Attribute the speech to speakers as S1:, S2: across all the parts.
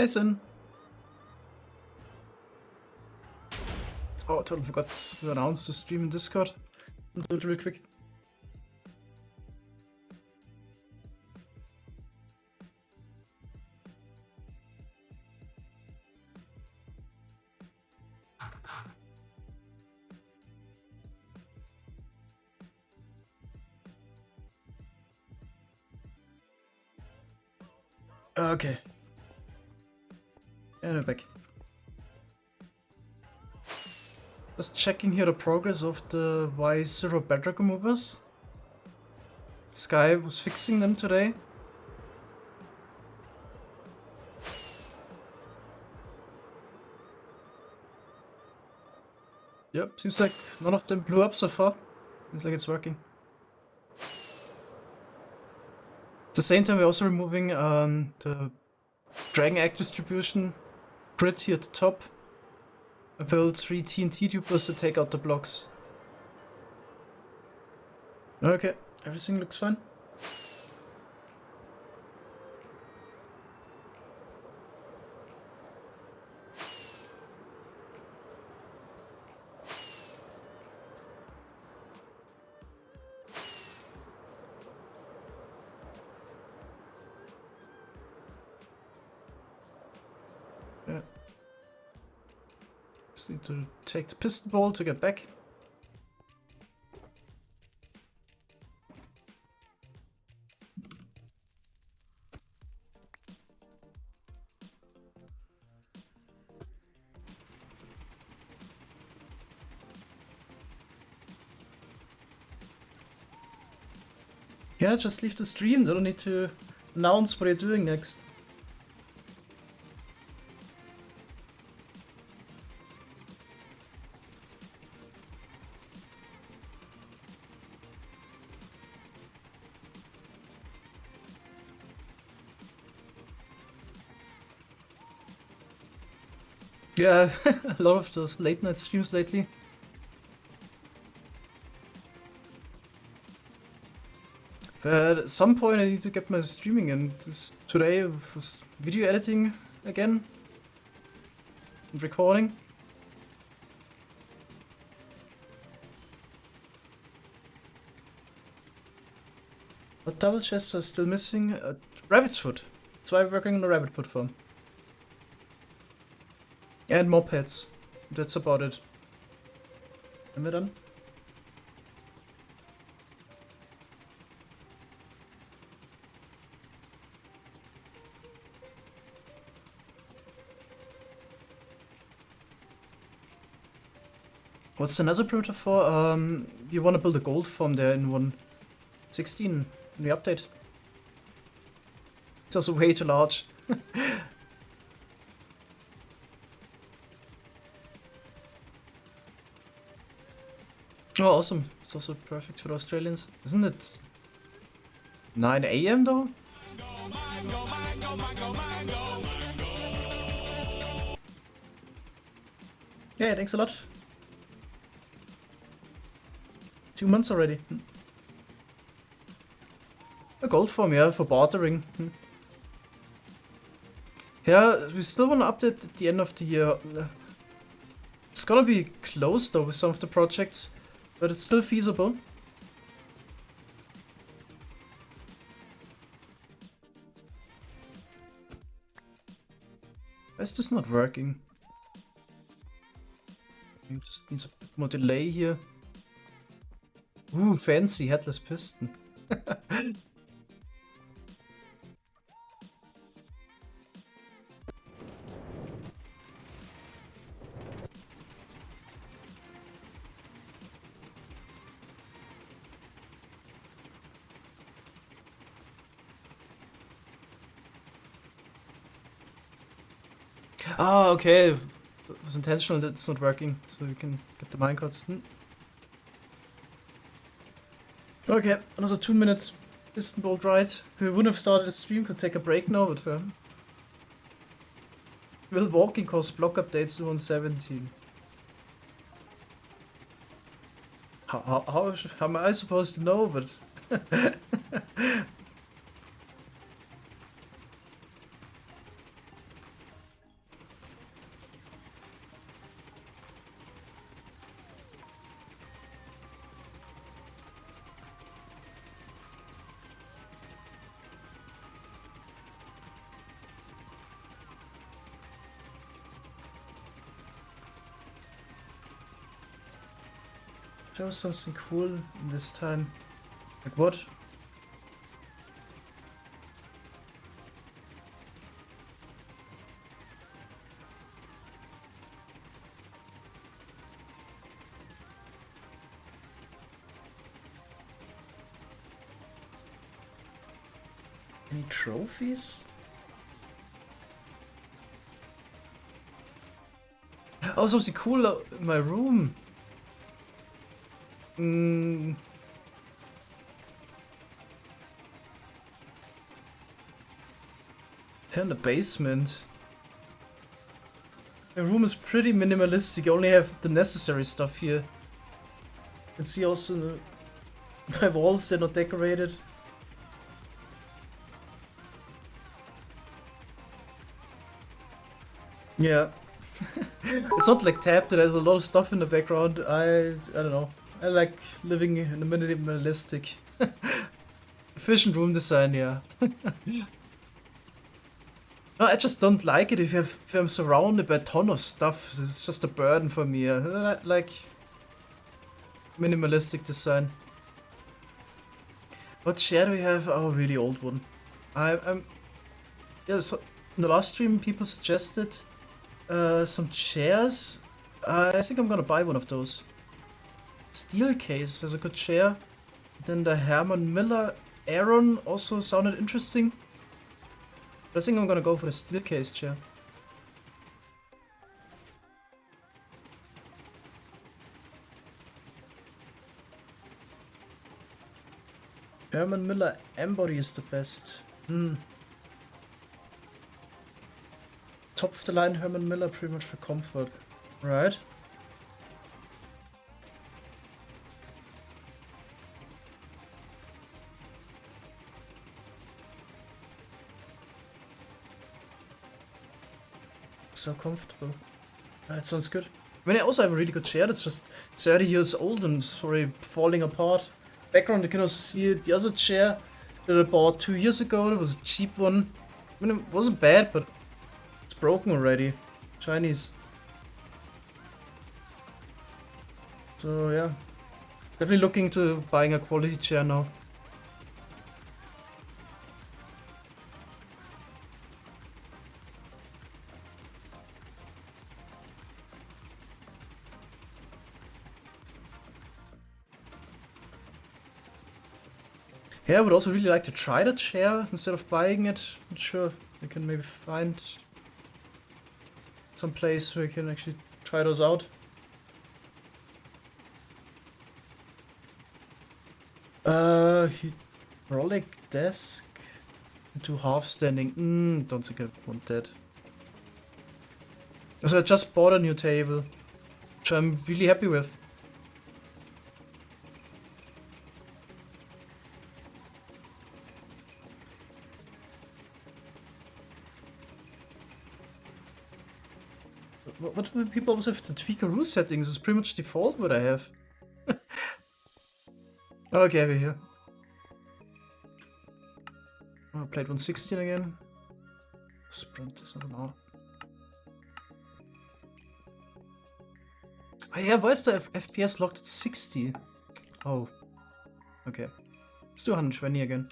S1: Listen. Oh, I totally forgot to announce the stream in Discord. I'll do it real quick. Okay. And I'm back. Just checking here the progress of the Y0 bedrock removers. This guy was fixing them today. Yep, seems like none of them blew up so far. Seems like it's working. At the same time, we're also removing the Dragon Egg distribution grid here at the top. I built 3 TNT tubers to take out the blocks. Okay, everything looks fine. Yeah. Just need to take the piston ball to get back. Yeah, just leave the stream, they don't need to announce what you're doing next. Yeah, a lot of those late night streams lately. But at some point I need to get my streaming in. Today was video editing again. And recording. What double chests are still missing? Rabbit's foot. That's why we're working on the rabbit foot farm. And more pets. That's about it. Am I done? What's another primitive for? You want to build a gold farm there in 1.16 in the update. It's also way too large. Oh, awesome. It's also perfect for the Australians. Isn't it 9 AM though? Yeah, thanks a lot. 2 months already. A gold farm, yeah, for bartering. Yeah, we still want to update at the end of the year. It's gonna be close though with some of the projects, but it's still feasible. Why is this not working? It just needs a bit more delay here. Ooh, fancy headless piston. Ah, okay. It was intentional that it's not working, so we can get the minecarts. Okay, another 2-minute piston bolt ride. We wouldn't have started the stream, could take a break now, but will walking cause block updates to 117? How am I supposed to know, but... there was something cool this time. Like what? Any trophies? Oh, something cool in my room. Here in the basement. My room is pretty minimalistic. You only have the necessary stuff here. You can see also my walls, they're not decorated. Yeah. It's not like tapped, there's a lot of stuff in the background. I don't know. I like living in a minimalistic, efficient room design, yeah. No, I just don't like it if I'm surrounded by a ton of stuff. It's just a burden for me. I like minimalistic design. What chair do we have? Oh, really old one. Yeah, so in the last stream people suggested some chairs. I think I'm gonna buy one of those. Steel case is a good chair. Then the Herman Miller Aeron also sounded interesting. But I think I'm gonna go for the steel case chair. Herman Miller Embody is the best. Top of the line Herman Miller pretty much for comfort. Right. So comfortable. That sounds good. I mean, I also have a really good chair that's just 30 years old and already falling apart. Background, you can also see the other chair that I bought 2 years ago. It was a cheap one. I mean, it wasn't bad, but it's broken already. Chinese. So yeah, definitely looking to buying a quality chair now. Yeah, I would also really like to try the chair instead of buying it. Not sure we can maybe find some place where we can actually try those out. Hydraulic desk into half standing. Don't think I want that. So I just bought a new table, which I'm really happy with. What do people always have the tweakaroo settings? It's pretty much default what I have. Okay, we're here. Oh, played 116 again. Sprint is not an hour. Oh yeah, why is the FPS locked at 60? Oh. Okay. Let's do 120 again.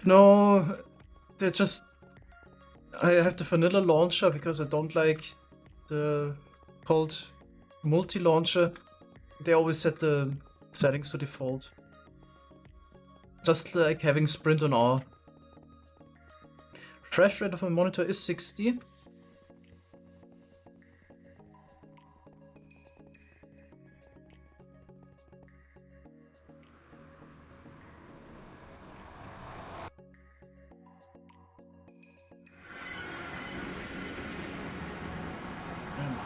S1: No, they're just... I have the vanilla launcher because I don't like the called multi-launcher. They always set the settings to default. Just like having sprint on R. Refresh rate of my monitor is 60.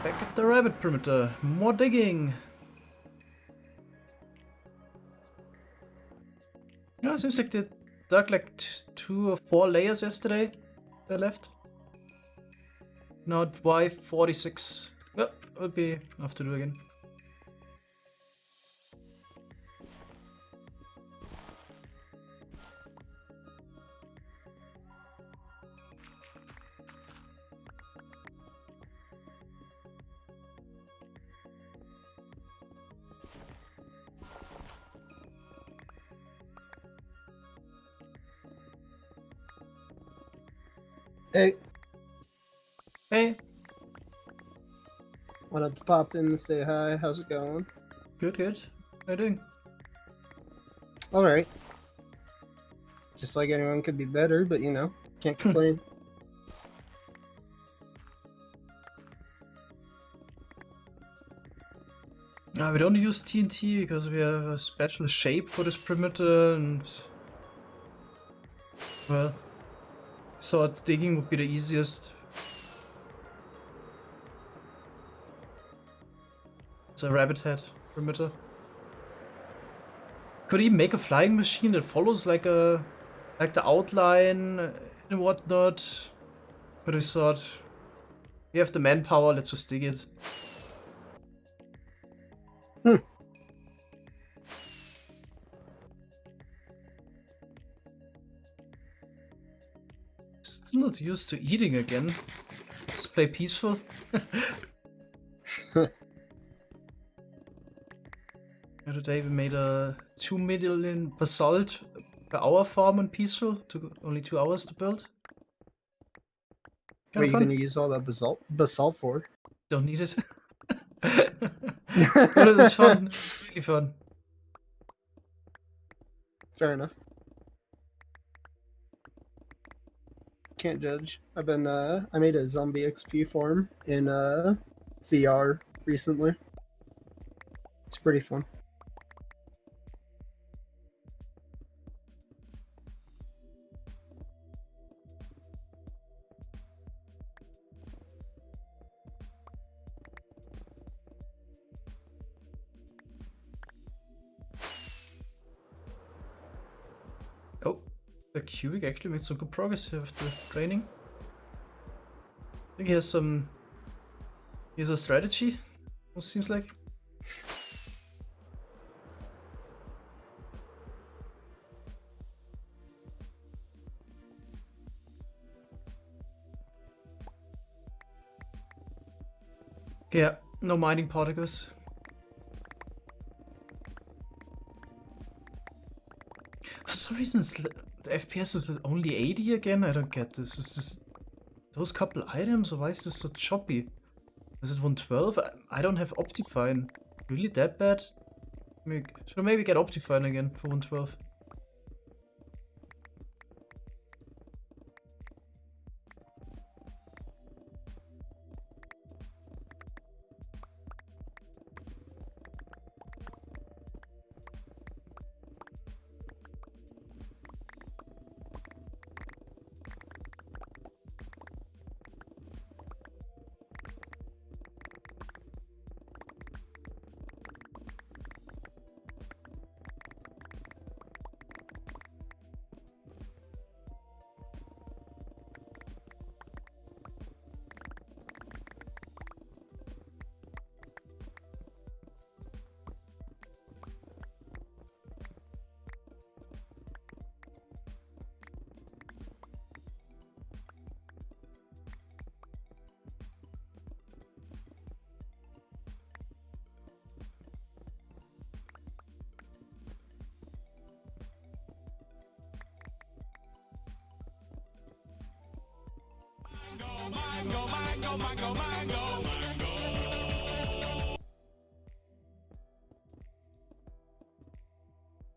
S1: Back at the rabbit perimeter. More digging. Yeah, it seems like they dug like 2 or 4 layers yesterday. They left. Now at Y46. Yep, would be enough to do again.
S2: Hey,
S1: Hey,
S2: wanted to pop in and say hi. How's it going?
S1: good, good. How you doing?
S2: All right. Just like anyone could be better, but can't complain.
S1: We don't use TNT because we have a special shape for this perimeter, and well, thought digging would be the easiest. It's a rabbit head perimeter. Could even make a flying machine that follows like the outline and whatnot. But we thought we have the manpower, let's just dig it.
S2: Hmm.
S1: Still not used to eating again. Let's play peaceful. Today we made a 2 million basalt per hour farm on peaceful. Took only 2 hours to build.
S2: What
S1: Kind
S2: are
S1: of
S2: you gonna
S1: fun.
S2: use all that basalt for?
S1: Don't need it. But it was fun. Really fun.
S2: Fair enough. Can't judge. I made a zombie XP farm in VR recently. It's pretty fun.
S1: Oh, the cubic actually made some good progress here with the training. I think he has some. He has a strategy. It seems like. Yeah, no mining particles. For some reason, the FPS is only 80 again. I don't get this. Is this those couple items, or why is this so choppy? Is it 112? I don't have Optifine. Really that bad? Should I maybe get Optifine again for 112?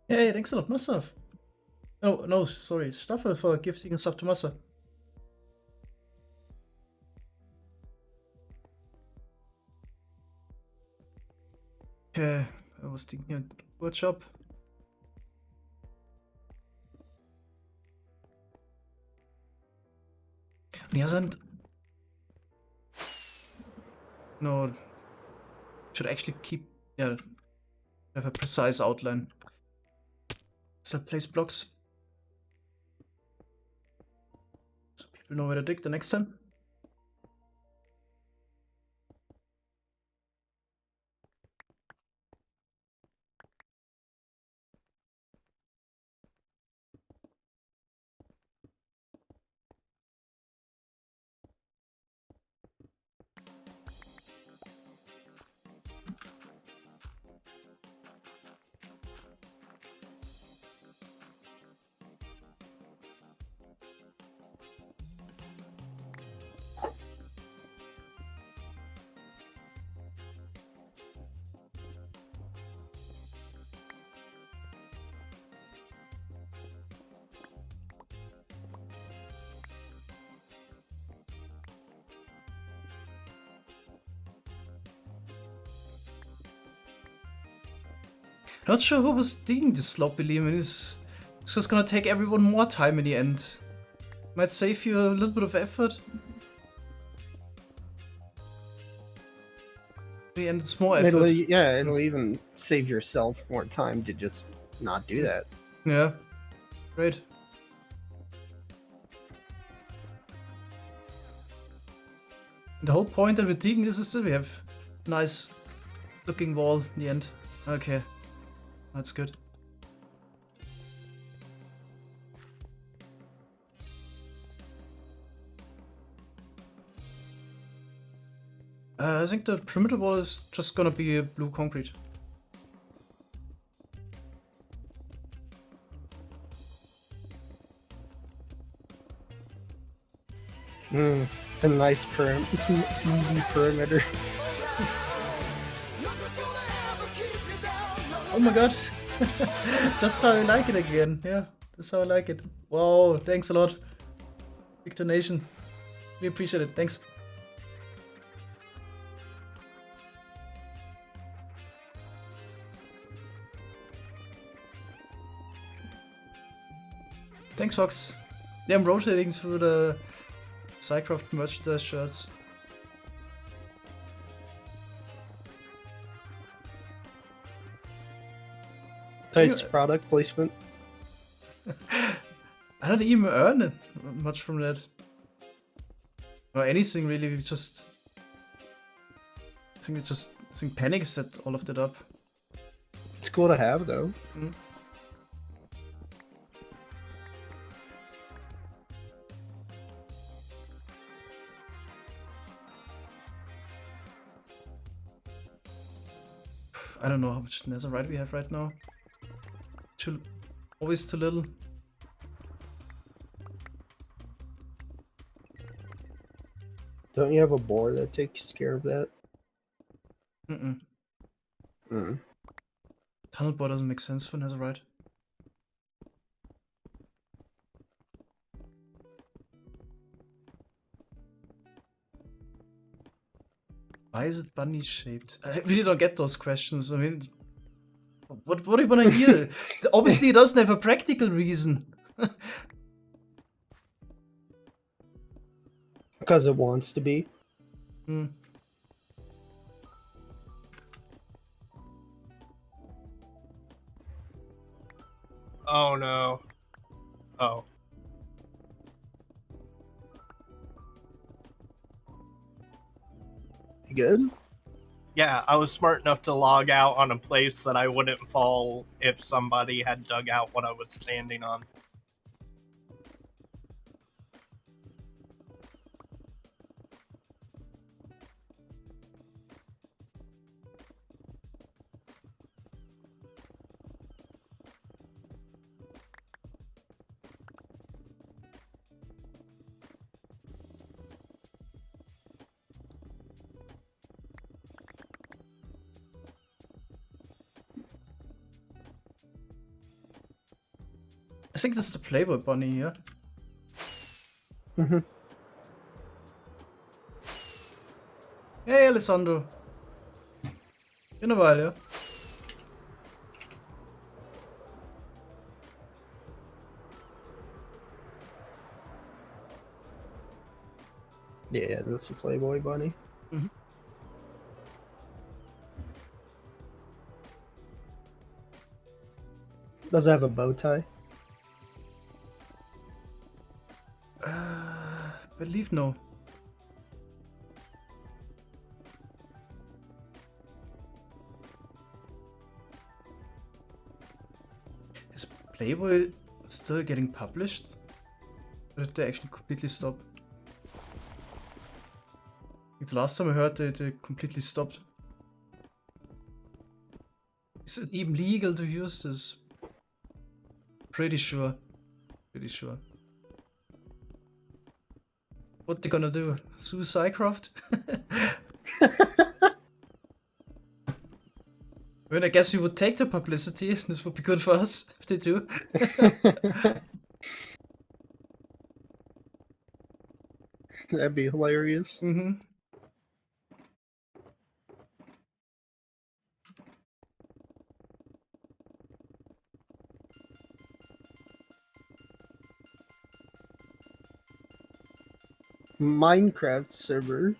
S1: Hey, thanks a lot, Massa. Oh, no, sorry. Staffel for gifting a sub to Massa. Okay, I was thinking workshop. And he hasn't. No, should actually keep. Yeah, have a precise outline. So place blocks. So people know where to dig the next time. Not sure who was digging this sloppily. I mean, it's just gonna take everyone more time in the end. Might save you a little bit of effort. In the end, it's more effort.
S2: It'll even save yourself more time to just not do that.
S1: Yeah. Great. The whole point of the digging this is that we have a nice looking wall in the end. Okay. That's good. I think the perimeter wall is just gonna be a blue concrete.
S2: A nice easy perimeter.
S1: Oh my god. Just how I like it again. Yeah, that's how I like it. Wow, thanks a lot. Big donation. We appreciate it. Thanks. Thanks, Fox. Yeah, I'm rotating through the SciCraft merchandise shirts.
S2: Nice product placement.
S1: I don't even earn much from that. Or anything really, we just... I think Panic set all of that up.
S2: It's cool to have, though.
S1: Mm. I don't know how much netherite we have right now. Always too little.
S2: Don't you have a boar that takes care of that?
S1: Tunnel bore doesn't make sense for netherite. Why is it bunny shaped? I really don't get those questions. I mean, what do you want to hear? Obviously, it doesn't have a practical reason.
S2: Because it wants to be.
S3: Oh no. Oh.
S2: You good?
S3: Yeah, I was smart enough to log out on a place that I wouldn't fall if somebody had dug out what I was standing on.
S1: I think this is the Playboy bunny here. Hey, Alessandro. Been a while, yeah?
S2: Yeah, that's a Playboy bunny. Does it have a bow tie?
S1: Believe no. Is Playboy still getting published? Or did they actually completely stop? I think the last time I heard they completely stopped. Is it even legal to use this? Pretty sure. Pretty sure. What they gonna do? Sue SciCraft? I mean, I guess we would take the publicity. This would be good for us if they do.
S2: That'd be hilarious. Minecraft server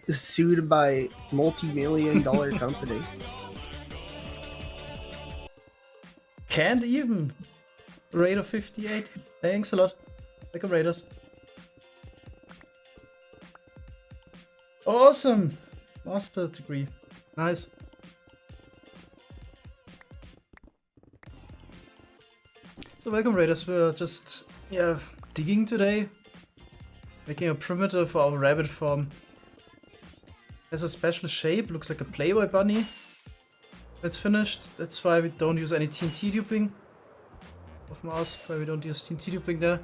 S2: is sued by multi-million-dollar company.
S1: Can't even. Raider 58. Thanks a lot. Like a Raiders. Awesome! Master degree. Nice. So welcome Raiders, we're just digging today. Making a primitive for our rabbit farm. Has a special shape, looks like a Playboy bunny. It's finished, that's why we don't use any TNT duping of Mars, why we don't use TNT duping there.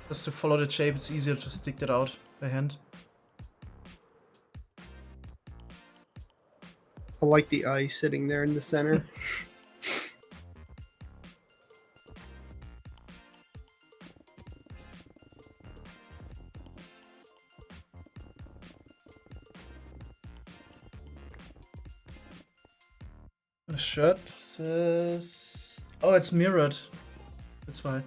S1: Just to follow the shape, it's easier to stick that out by hand.
S2: I like the eye sitting there in the center.
S1: The shirt says... Oh, it's mirrored. That's why.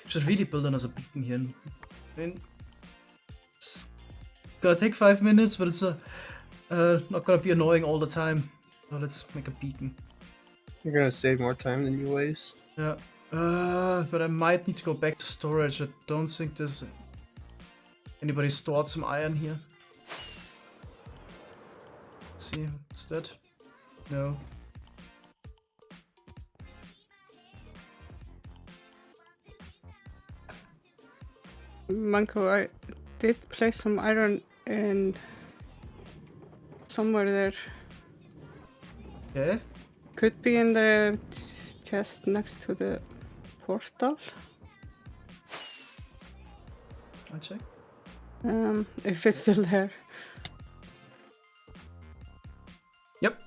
S1: Should really build another beacon here. I mean, just gonna take 5 minutes, but it's not gonna be annoying all the time. So let's make a beacon.
S2: You're gonna save more time than you waste.
S1: Yeah. But I might need to go back to storage. I don't think there's anybody stored some iron here. See, what's that? No.
S4: Manko, I did place some iron in somewhere there.
S1: Okay.
S4: Could be in the chest next to the portal.
S1: I'll check.
S4: If it's still there.
S1: Yep.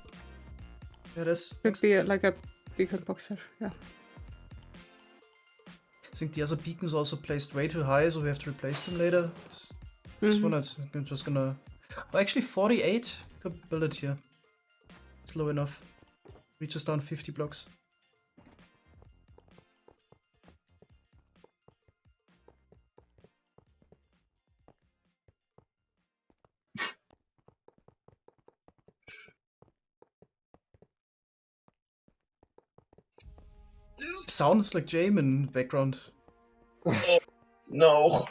S1: There it is.
S4: Could be like a beacon boxer, yeah.
S1: I think the other beacons also placed way too high, so we have to replace them later. This one I'm just gonna... Oh, actually 48. Could build it here. It's low enough. Reaches down 50 blocks. Sounds like Jame in the background.
S5: No.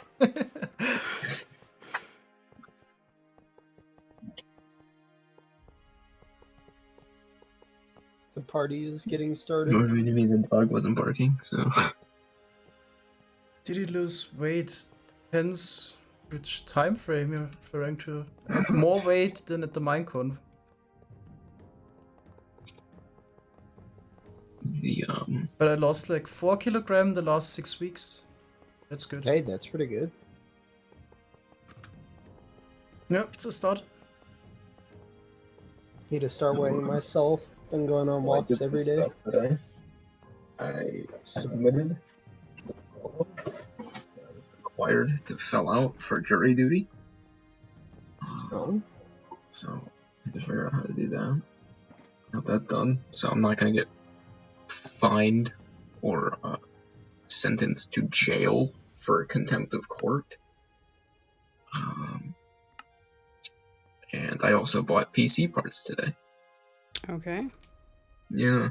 S2: The party is getting started.
S5: What do you mean the dog wasn't barking? So
S1: Did he lose weight? Depends which time frame you're referring to. I have more weight than at the Minecon.
S5: the
S1: But I lost like 4 kilograms the last 6 weeks. That's good.
S2: Hey, that's pretty good.
S1: Yeah, it's a start.
S2: Need to start weighing myself. Been going on
S5: well, I
S2: walks
S5: did
S2: every
S5: some
S2: day.
S5: stuff today. I submitted required to fill out for jury duty.
S2: Oh,
S5: So I had to figure out how to do that. Got that done. So I'm not gonna get fined or sentenced to jail for contempt of court. And I also bought PC parts today.
S4: Okay.
S5: Yeah.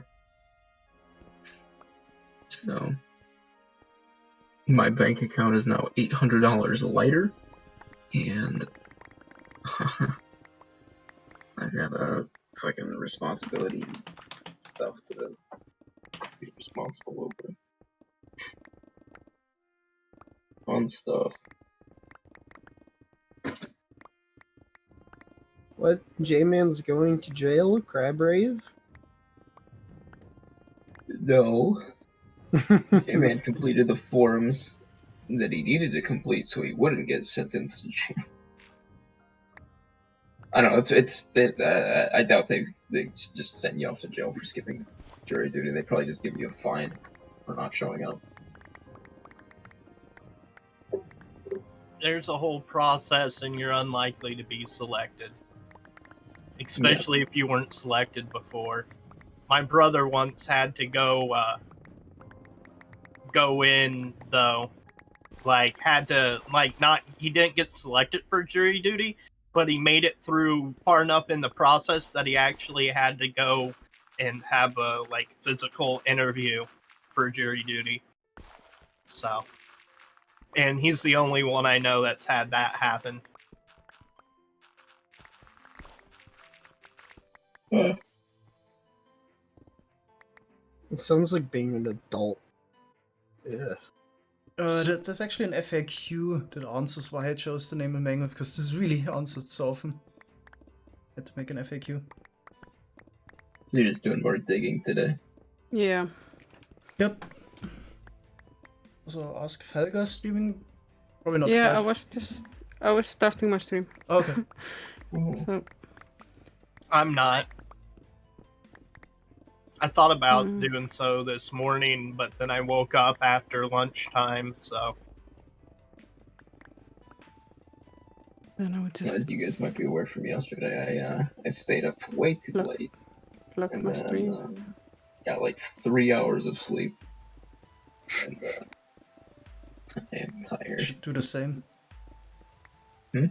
S5: So my bank account is now $800 lighter, and I've got a fucking responsibility and stuff to be responsible over. Fun stuff.
S2: what? J-Man's going to jail? Crab rave?
S5: No. J-Man completed the forms that he needed to complete so he wouldn't get sentenced to jail. I don't know, I doubt they just send you off to jail for skipping jury duty. They probably just give you a fine for not showing up.
S3: There's a whole process, and you're unlikely to be selected. Especially if you weren't selected before. My brother once had to go go in though. Like had to he didn't get selected for jury duty, but he made it through far enough in the process that he actually had to go and have a physical interview for jury duty. So, and he's the only one I know that's had that happen.
S2: It sounds like being an adult. Yeah.
S1: There's actually an FAQ that answers why I chose the name of Mango, because this is really answered so often. Had to make an FAQ.
S5: So you're just doing more digging today.
S4: Yeah.
S1: Yep. Also, ask if Helga's streaming. Probably not.
S4: Yeah,
S1: Flash.
S4: I was starting my stream.
S1: Okay.
S4: So
S3: I'm not. I thought about doing so this morning, but then I woke up after lunchtime, so.
S4: then I would just
S5: As you guys might be aware from yesterday, I stayed up way too late.
S4: plug
S5: And
S4: my
S5: then,
S4: stream.
S5: got like 3 hours of sleep. And I am tired.
S1: Should do the same.
S5: Hmm?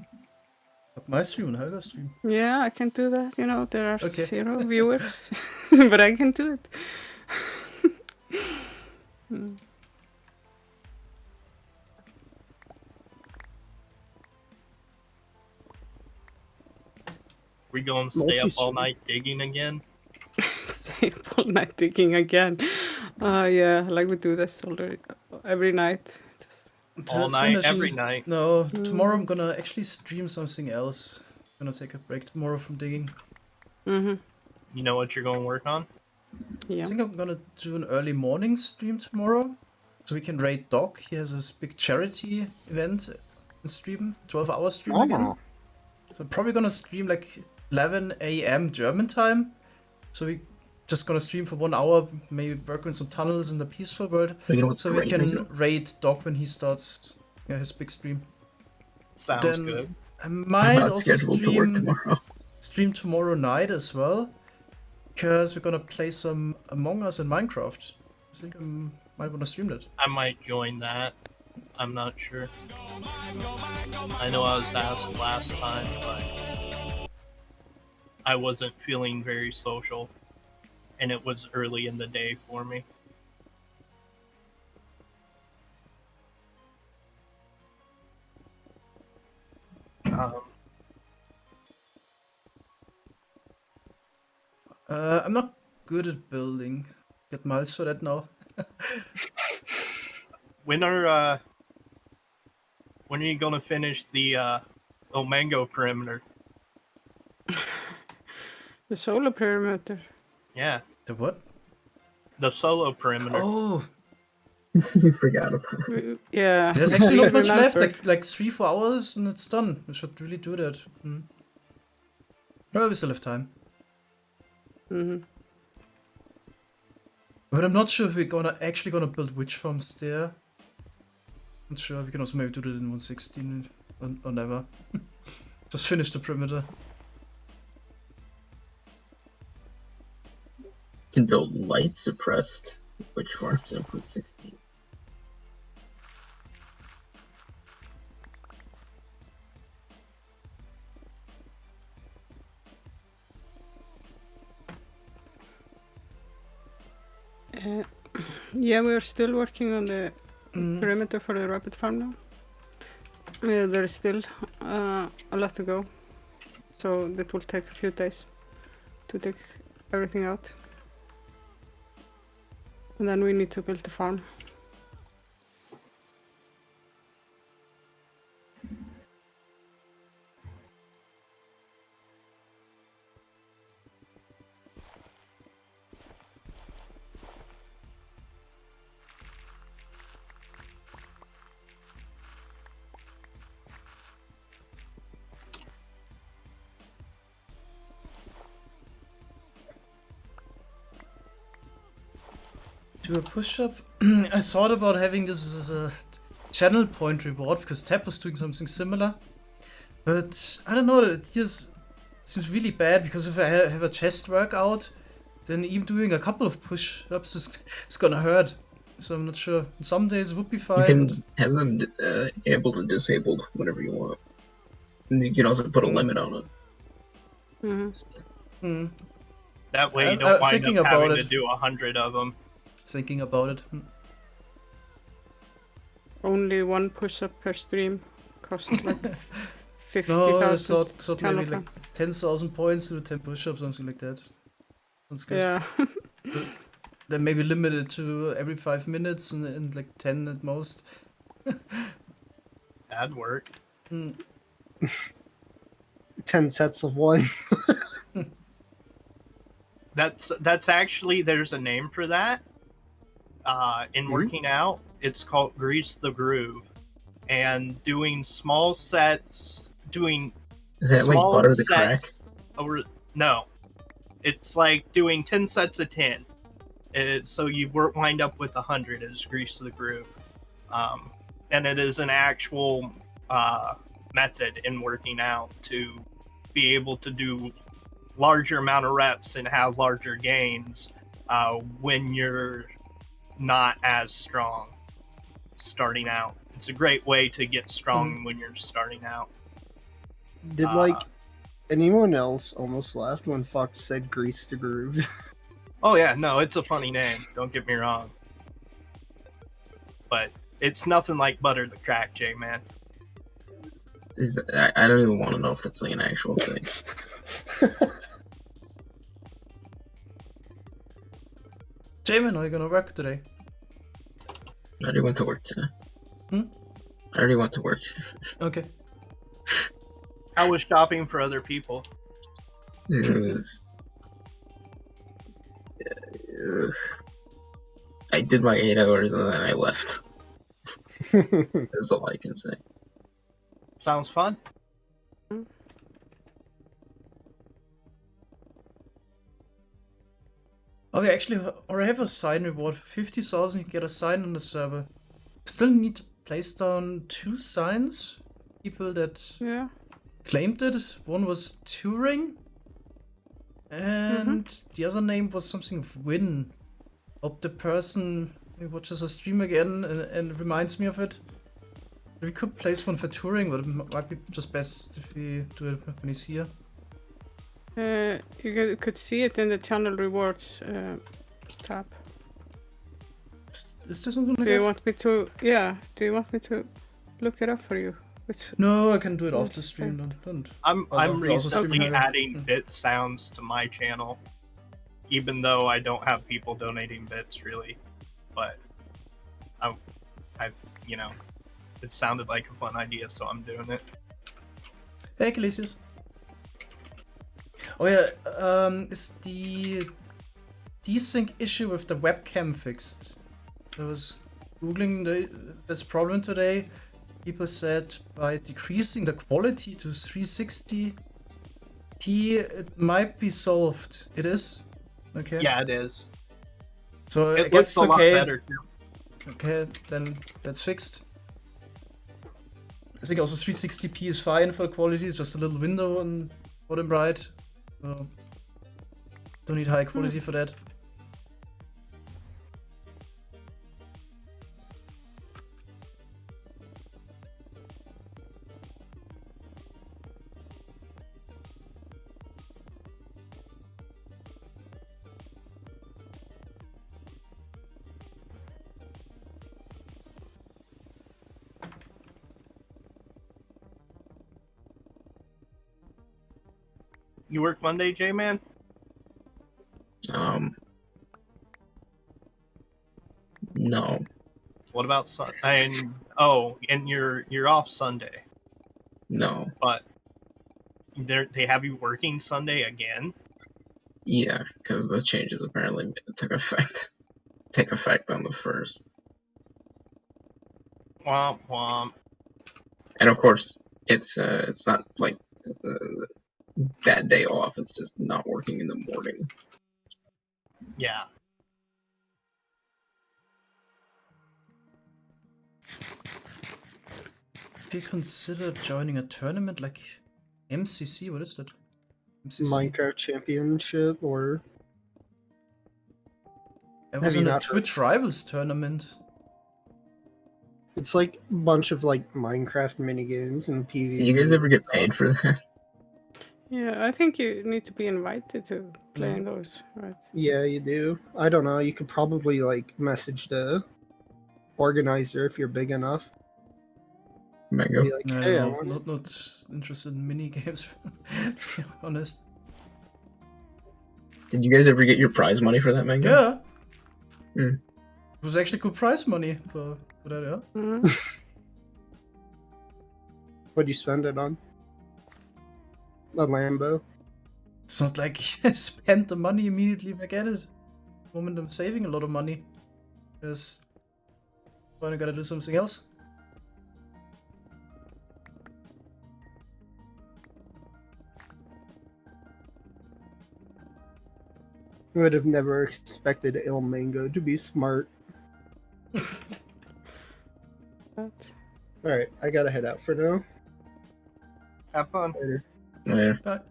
S1: But my stream and Helga's stream.
S4: Yeah, I can do that. You know, there are
S1: Okay.
S4: 0 viewers, but I can do it.
S3: We gonna stay up all night digging again?
S4: Stay up all night digging again. Yeah, like we do this already every night. Just
S1: Until
S3: All
S1: it's
S3: night,
S1: finished.
S3: every night.
S1: No, tomorrow I'm gonna actually stream something else. I'm gonna take a break tomorrow from digging.
S3: You know what you're gonna work on?
S4: yeah.
S1: I think I'm gonna do an early morning stream tomorrow, so we can raid Doc. He has this big charity event in stream, 12-hour stream again.
S2: Oh.
S1: So I'm probably gonna stream like 11 a.m. German time. So we just gonna stream for 1 hour, maybe work on some tunnels in the peaceful world,
S5: You know what's
S1: so we
S5: great?
S1: can raid Doc when he starts his big stream.
S3: Sounds
S1: Then
S3: good.
S1: I
S5: I'm
S1: might
S5: not
S1: also
S5: scheduled to work tomorrow.
S1: stream tomorrow night as well, because we're gonna play some Among Us in Minecraft. I think I might want to stream that.
S3: I might join that. I'm not sure. I know I was asked last time, but I wasn't feeling very social, and it was early in the day for me.
S1: I'm not good at building. Get miles for that now.
S3: When are you gonna finish the Omango perimeter?
S4: The solar perimeter.
S3: Yeah,
S1: The what?
S3: the solo perimeter.
S1: Oh,
S5: You forgot about it.
S4: Yeah.
S1: there's actually not much left.
S4: Remember.
S1: Like 3-4 hours and it's done. We should really do that. Well, we still have time. But I'm not sure if we're actually gonna build witch farms there. Not sure. We can also maybe do that in 1.16 or never. Just finish the perimeter.
S5: Can build light suppressed, which farms up with 16.
S4: Yeah, we're still working on the perimeter for the rabbit farm now. There's still a lot to go, so that will take a few days to take everything out. And then we need to build the farm.
S1: Do a push-up? I thought about having this as a channel point reward because Tap was doing something similar. But I don't know, it just seems really bad because if I have a chest workout, then even doing a couple of push-ups is gonna hurt. so I'm not sure. Some days would be
S5: You
S1: fine.
S5: can have them able to disabled whenever you want. And you can also put a limit on it.
S4: Hmm.
S1: Hmm.
S3: That way you
S1: I'm
S3: don't wind
S1: thinking
S3: up
S1: about
S3: having to
S1: it.
S3: do 100 of them.
S1: Thinking about it.
S4: Only one push-up per stream costs like
S1: No, I
S4: 50,000
S1: thought
S4: channel
S1: maybe
S4: plan.
S1: like 10,000 points to do 10 push-ups, something like that. Sounds good.
S4: Yeah.
S1: Then maybe limited to every 5 minutes and like 10 at most.
S3: That'd work.
S1: Hmm.
S2: 10 sets of one.
S3: That's actually, there's a name for that. In working out, it's called grease the groove, and doing small sets, doing
S5: Is that like
S3: small
S5: butter the crack?
S3: sets over. No, it's like doing 10 sets of 10. So you wind up with 100 as grease the groove, and it is an actual method in working out to be able to do larger amount of reps and have larger gains when you're not as strong starting out. It's a great way to get strong when you're starting out.
S2: Did like anyone else almost laughed when Fox said "grease the groove"?
S3: Oh yeah, no, it's a funny name. Don't get me wrong, but it's nothing like butter the crack, J-Man.
S5: I don't even want to know if that's like an actual thing.
S1: Jamin, are you gonna work today?
S5: I already went to work today.
S1: Hmm?
S5: I already went to work.
S1: Okay.
S3: I was shopping for other people.
S5: It was. I did my 8 hours and then I left. That's all I can say.
S3: Sounds fun.
S1: Okay, actually, or I have a sign reward for 50,000. You get a sign on the server. Still need to place down 2 signs. People that
S4: Yeah.
S1: claimed it. One was Turing, and the other name was something Win. Hope the person who watches a stream again and reminds me of it. We could place one for Turing, but it might be just best if we do it when he's here.
S4: You could see it in the channel rewards tab.
S1: Is there something like
S4: Do you
S1: that?
S4: want me to? Yeah. Do you want me to look it up for you?
S1: No, I can do it
S4: Yes,
S1: after stream. Don't.
S3: I'm
S1: we also stream
S3: recently
S1: here.
S3: adding bit sounds to my channel, even though I don't have people donating bits really, but I you know, it sounded like a fun idea, so I'm doing it.
S1: Hey, Calisius. Oh yeah, is the desync issue with the webcam fixed? I was googling this problem today. People said by decreasing the quality to 360p, it might be solved. It is? Okay.
S3: Yeah, it is.
S1: So I
S3: It
S1: guess
S3: looks a
S1: it's
S3: lot
S1: okay.
S3: better too.
S1: Okay, then that's fixed. I think also 360p is fine for the quality. It's just a little window on bottom right. So don't need high quality for that.
S3: You work Monday, J-Man?
S5: No.
S3: What about and you're off Sunday,
S5: No.
S3: but they have you working Sunday again?
S5: Yeah, because the changes apparently took effect on the 1st.
S3: Womp womp.
S5: And of course, it's not like that day off. It's just not working in the morning.
S3: Yeah.
S1: If you consider joining a tournament like MCC, what is that? MCC?
S2: Minecraft Championship or
S1: It was
S2: you
S1: in a
S2: not heard?
S1: Twitch Rivals tournament.
S2: It's like a bunch of like Minecraft minigames and PvP.
S5: Did you guys ever get
S2: stuff.
S5: paid for that?
S4: Yeah, I think you need to be invited to play in those, right?
S2: Yeah, you do. I don't know. You could probably like message the organizer if you're big enough.
S5: Mango.
S2: Be like,
S1: No,
S2: hey, I
S1: no,
S2: want
S1: not interested in mini games. To be honest.
S5: Did you guys ever get your prize money for that, Mango?
S1: Yeah.
S5: Hmm.
S1: It was actually good prize money for that, yeah.
S4: Mhm.
S2: What'd you spend it on? A Lambo.
S1: It's not like I spend the money immediately if I get it. The moment I'm saving a lot of money. Because I gotta do something else.
S2: I would have never expected Il Mango to be smart.
S4: But
S2: Alright, I gotta head out for now.
S3: Have fun.
S2: Later.
S5: Yeah.
S1: But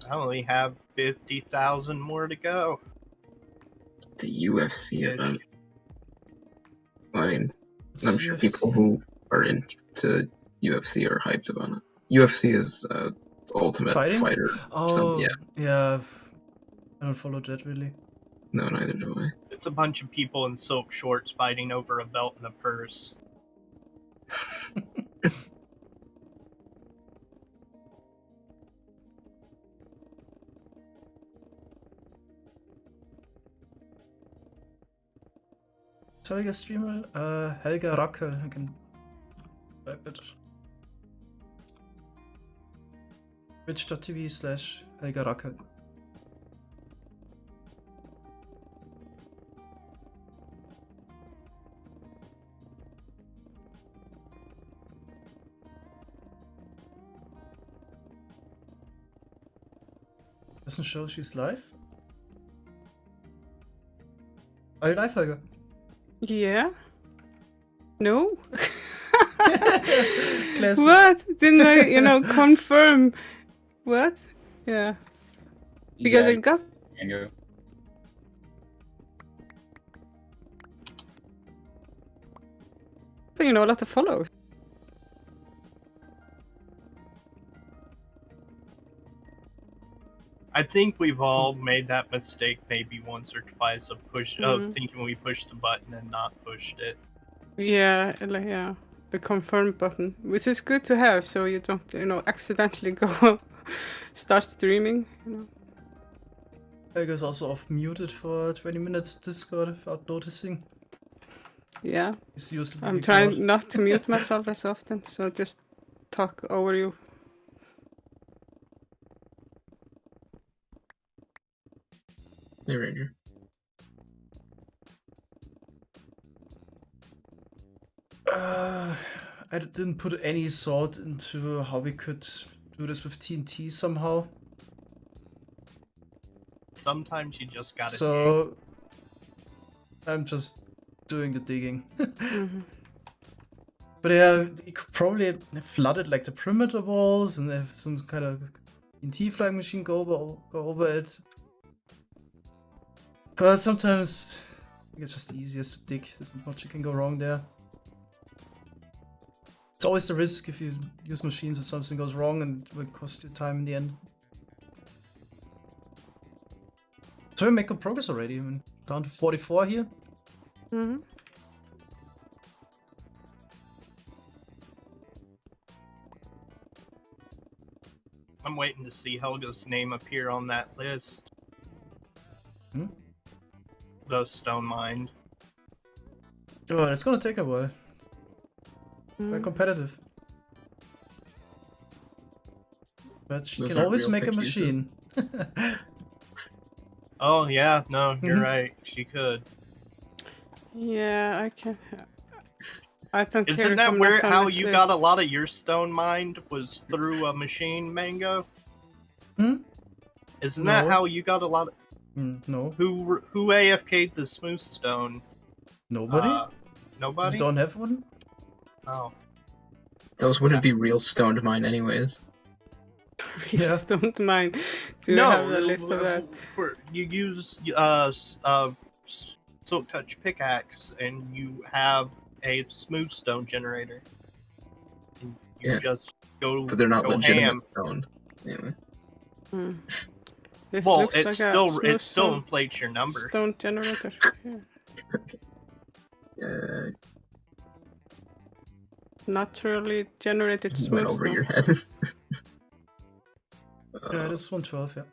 S3: I only have 50,000 more to go.
S5: The UFC event. I mean,
S1: what's
S5: I'm sure
S1: UFC?
S5: people who are into UFC are hyped about it. UFC is Ultimate
S1: Fighting?
S5: Fighter.
S1: Oh,
S5: yeah.
S1: yeah. I don't follow that really.
S5: No, neither do I.
S3: It's a bunch of people in silk shorts fighting over a belt and a purse.
S1: Tiger streamer? Helga Rackel. I can type it. Twitch.tv/Helga Rackel. Doesn't show she's live? Are you live, Helga?
S4: yeah. No.
S1: Classic.
S4: What? Didn't I, confirm? What? Yeah. Because I got.
S6: Mango.
S4: A lot of follows.
S3: I think we've all made that mistake maybe once or twice of thinking we pushed the button and not pushed it.
S4: Yeah, yeah. The confirm button, which is good to have, so you don't, accidentally go start streaming.
S1: Helga's also off muted for 20 minutes Discord without noticing.
S4: Yeah.
S1: He's used to be
S4: I'm
S1: big
S4: trying
S1: mod.
S4: not to mute myself as often, so just talk over you.
S5: Hey, Ranger.
S1: I didn't put any thought into how we could do this with TNT somehow.
S3: Sometimes you just gotta dig.
S1: So I'm just doing the digging. But yeah, you could probably flood it like the perimeter walls and have some kind of TNT flying machine go over it. But sometimes I think it's just the easiest to dig. There's not much you can go wrong there. It's always the risk if you use machines that something goes wrong and it will cost you time in the end. So we make good progress already. I mean, down to 44 here.
S4: Mm-hmm.
S3: I'm waiting to see Helga's name appear on that list.
S1: Hmm?
S3: The stone mine.
S1: Oh, it's gonna take a while. Quite competitive. But she
S5: Those
S1: can
S5: aren't
S1: always
S5: real
S1: make a
S5: excuses.
S1: machine.
S3: Oh yeah, no, you're
S1: Mhm.
S3: right. She could.
S4: Yeah, I can. I don't care
S3: Isn't
S4: if
S3: that
S4: I'm
S3: where
S4: not on
S3: how
S4: this
S3: you
S4: list.
S3: got a lot of your stone mined was through a machine, Mango?
S1: Hmm?
S3: Isn't that
S1: No.
S3: how you got a lot of
S1: No.
S3: who AFK'd the smooth stone?
S1: Nobody?
S3: Nobody?
S1: You don't have one?
S3: Oh.
S5: Those wouldn't be real stoned mine anyways.
S1: Yeah.
S4: Please don't mind. Do you have a list of that?
S3: You use silk touch pickaxe and you have a smooth stone generator. And you
S5: Yeah.
S3: just go
S5: But they're not
S3: go
S5: legitimate
S3: ham.
S5: stoned. Anyway.
S4: Hmm. This
S3: Well,
S4: looks
S3: it
S4: like
S3: still
S4: a smooth stone,
S3: inflates your number.
S4: stone generator. Yeah.
S5: Yeah,
S4: Naturally generated
S5: went
S4: smooth
S5: over
S4: stone.
S5: your head.
S1: Yeah, it is 112, yeah.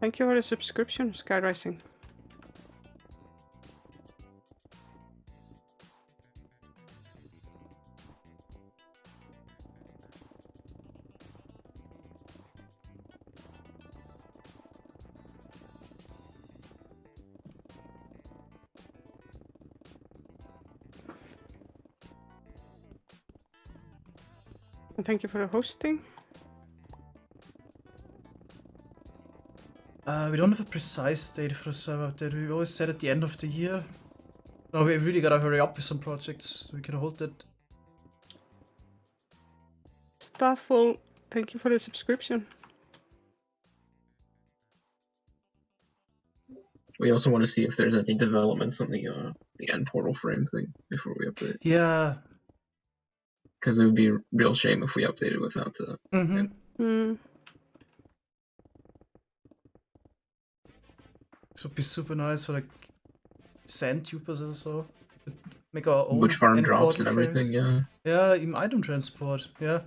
S4: Thank you for the subscription, Sky Rising. And thank you for the hosting.
S1: We don't have a precise date for the server update. We always said at the end of the year. No, we really gotta hurry up with some projects. We can hold that.
S4: Staffel, thank you for the subscription.
S5: We also want to see if there's any developments on the end portal frame thing before we update.
S1: Yeah.
S5: Because it would be a real shame if we updated without the.
S1: Mm-hmm.
S4: Hmm.
S1: This would be super nice for like sand tubers or so. Make our own
S5: Which farm
S1: end
S5: drops and
S1: portal
S5: everything,
S1: frames.
S5: yeah.
S1: Yeah, even item transport. Yeah.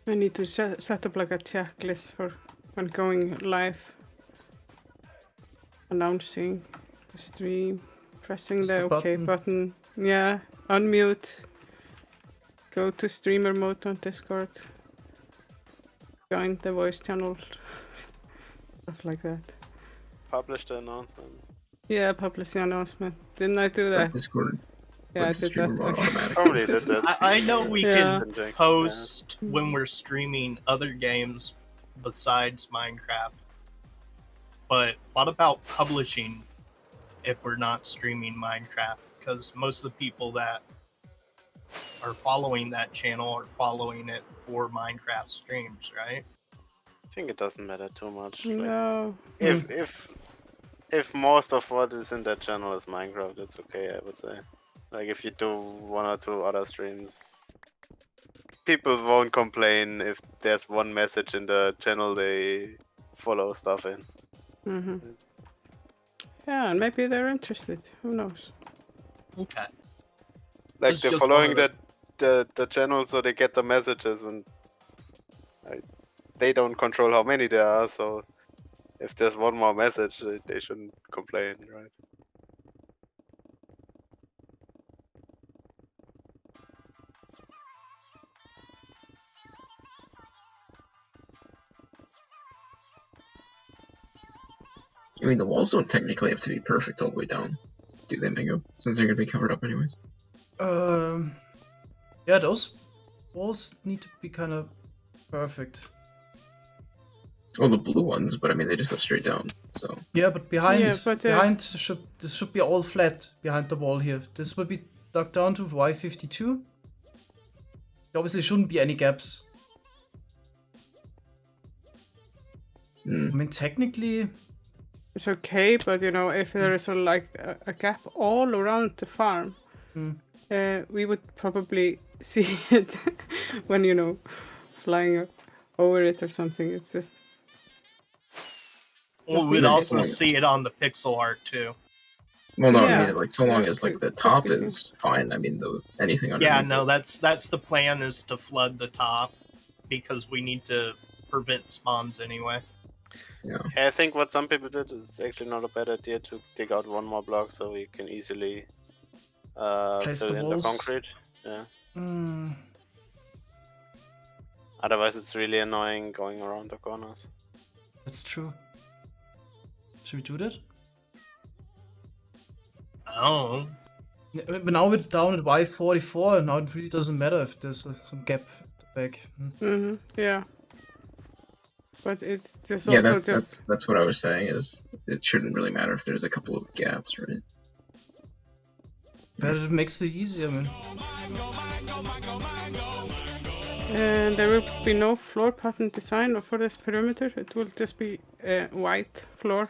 S4: I need to set up like a checklist for when going live. Announcing the stream, pressing
S1: It's
S4: the
S1: the
S4: OK button. Yeah, unmute. Go to streamer mode on Discord. Join the voice channel. Stuff like that.
S6: Publish the announcement.
S4: Yeah, publish the announcement. Didn't I do that?
S5: Discord.
S4: Yeah, I
S5: Like
S4: did
S5: streamer
S4: that.
S5: mode
S4: Okay.
S5: automatic.
S6: Probably did that.
S3: I know we
S4: Yeah.
S3: can post when we're streaming other games besides Minecraft. But what about publishing if we're not streaming Minecraft? Because most of the people that are following that channel are following it for Minecraft streams, right?
S6: I think it doesn't matter too much. Like,
S4: No.
S6: if most of what is in that channel is Minecraft, it's okay, I would say. Like if you do one or two other streams, people won't complain if there's one message in the channel they follow stuff in.
S4: Yeah, and maybe they're interested. Who knows?
S3: Okay.
S6: Like
S3: It's
S6: they're
S3: just
S6: following
S3: one of
S6: the channel so they get the messages, and they don't control how many there are, so if there's one more message, they shouldn't complain, right?
S5: I mean, the walls don't technically have to be perfect all the way down, do they, Mango? Since they're gonna be covered up anyways.
S1: Yeah, those walls need to be kind of perfect.
S5: Oh, the blue ones, but I mean they just go straight down. So
S1: Yeah, but behind,
S4: Yeah, but,
S1: this should be all flat behind the wall here. This will be dug down to Y52. There obviously shouldn't be any gaps. I mean, technically,
S4: It's okay, but you know, if there is a gap all around the farm, we would probably see it when, you know, flying over it or something. It's just...
S3: Well,
S4: Not
S3: we'd
S4: really.
S3: also see it on the pixel art too.
S5: well, no, I
S4: Yeah.
S5: mean like so long
S4: Yeah,
S5: as like the
S4: could
S5: top
S4: be seen.
S5: is fine. I mean anything underneath.
S3: Yeah, no,
S5: it.
S3: that's the plan, is to flood the top because we need to prevent spawns anyway.
S5: Yeah.
S6: I think what some people did is actually not a bad idea to dig out one more block so we can easily
S1: Place
S6: fill
S1: the
S6: in
S1: walls.
S6: the concrete. Yeah.
S1: mm,
S6: Otherwise, it's really annoying going around the corners.
S1: that's true. Should we do that?
S3: Oh,
S1: Yeah, but now we're down at Y44, and now it really doesn't matter if there's some gap back.
S4: Yeah. But it's just
S5: Yeah,
S4: also
S5: that's what I was saying. Is it shouldn't really matter if there's a couple of gaps, right?
S1: But it makes it easier, man.
S4: And there will be no floor pattern design for this perimeter. It will just be a white floor,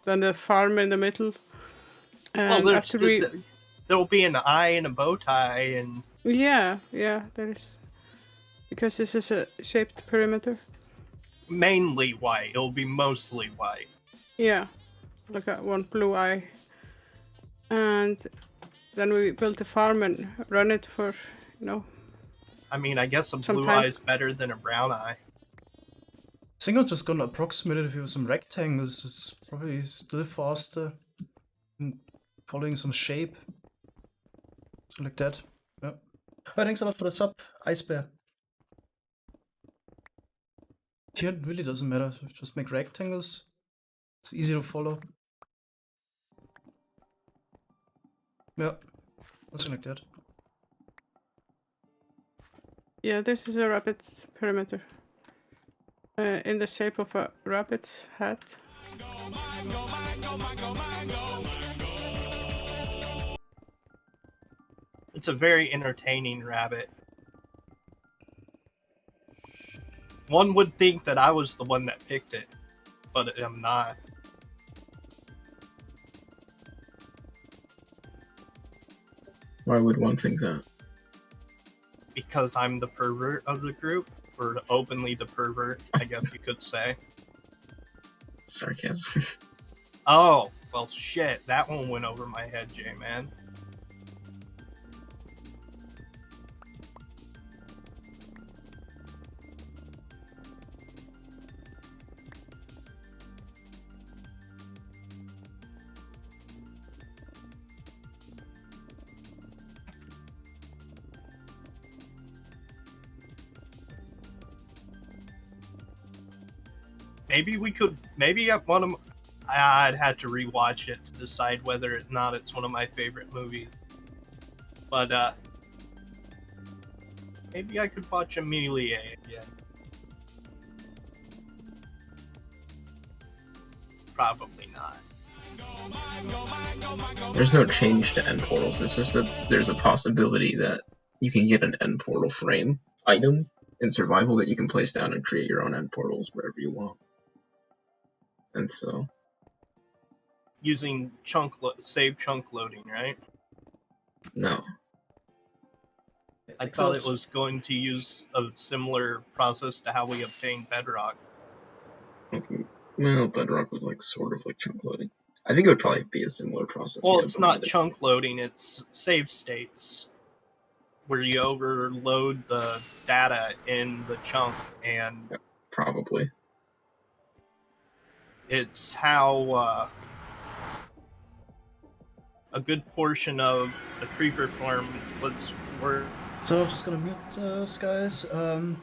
S4: then the farm in the middle. And
S3: well,
S4: after we,
S3: there will be an eye and a bow tie, and
S4: yeah, there is, because this is a shaped perimeter.
S3: mainly white. It'll be mostly white.
S4: Yeah, like one blue eye. And then we build a farm and run it for, you know.
S3: I mean, I guess a blue
S4: Sometime.
S3: eye is better than a brown eye.
S1: I think I'm just gonna approximate it with some rectangles. It's probably still faster. And following some shape. So like that. Yeah. Oh, thanks a lot for the sub, Ice Bear. Here it really doesn't matter. So just make rectangles. It's easy to follow. Yeah. Something like that.
S4: Yeah, this is a rabbit perimeter. In the shape of a rabbit's hat.
S3: It's a very entertaining rabbit. One would think that I was the one that picked it, but I'm not.
S5: Why would one think that?
S3: Because I'm the pervert of the group, or openly the pervert, I guess you could say.
S5: Sarcasm.
S3: Oh, well shit, that one went over my head, J-Man. Maybe we could, maybe at one of, I'd had to rewatch it to decide whether or not it's one of my favorite movies. But, maybe I could watch Amelie again. Probably not.
S5: There's no change to end portals. It's just that there's a possibility that you can get an end portal frame item in survival that you can place down and create your own end portals wherever you want. And so,
S3: Using save chunk loading, right?
S5: no.
S3: I thought it was going to use a similar process to how we obtained Bedrock.
S5: Well, Bedrock was like sort of like chunk loading. I think it would probably be a similar process.
S3: Well,
S5: yeah,
S3: it's
S5: but
S3: not
S5: with it-
S3: chunk loading, it's save states, where you overload the data in the chunk, and
S5: Probably.
S3: it's how a good portion of the creeper farm was work.
S1: So I'm just gonna mute those guys.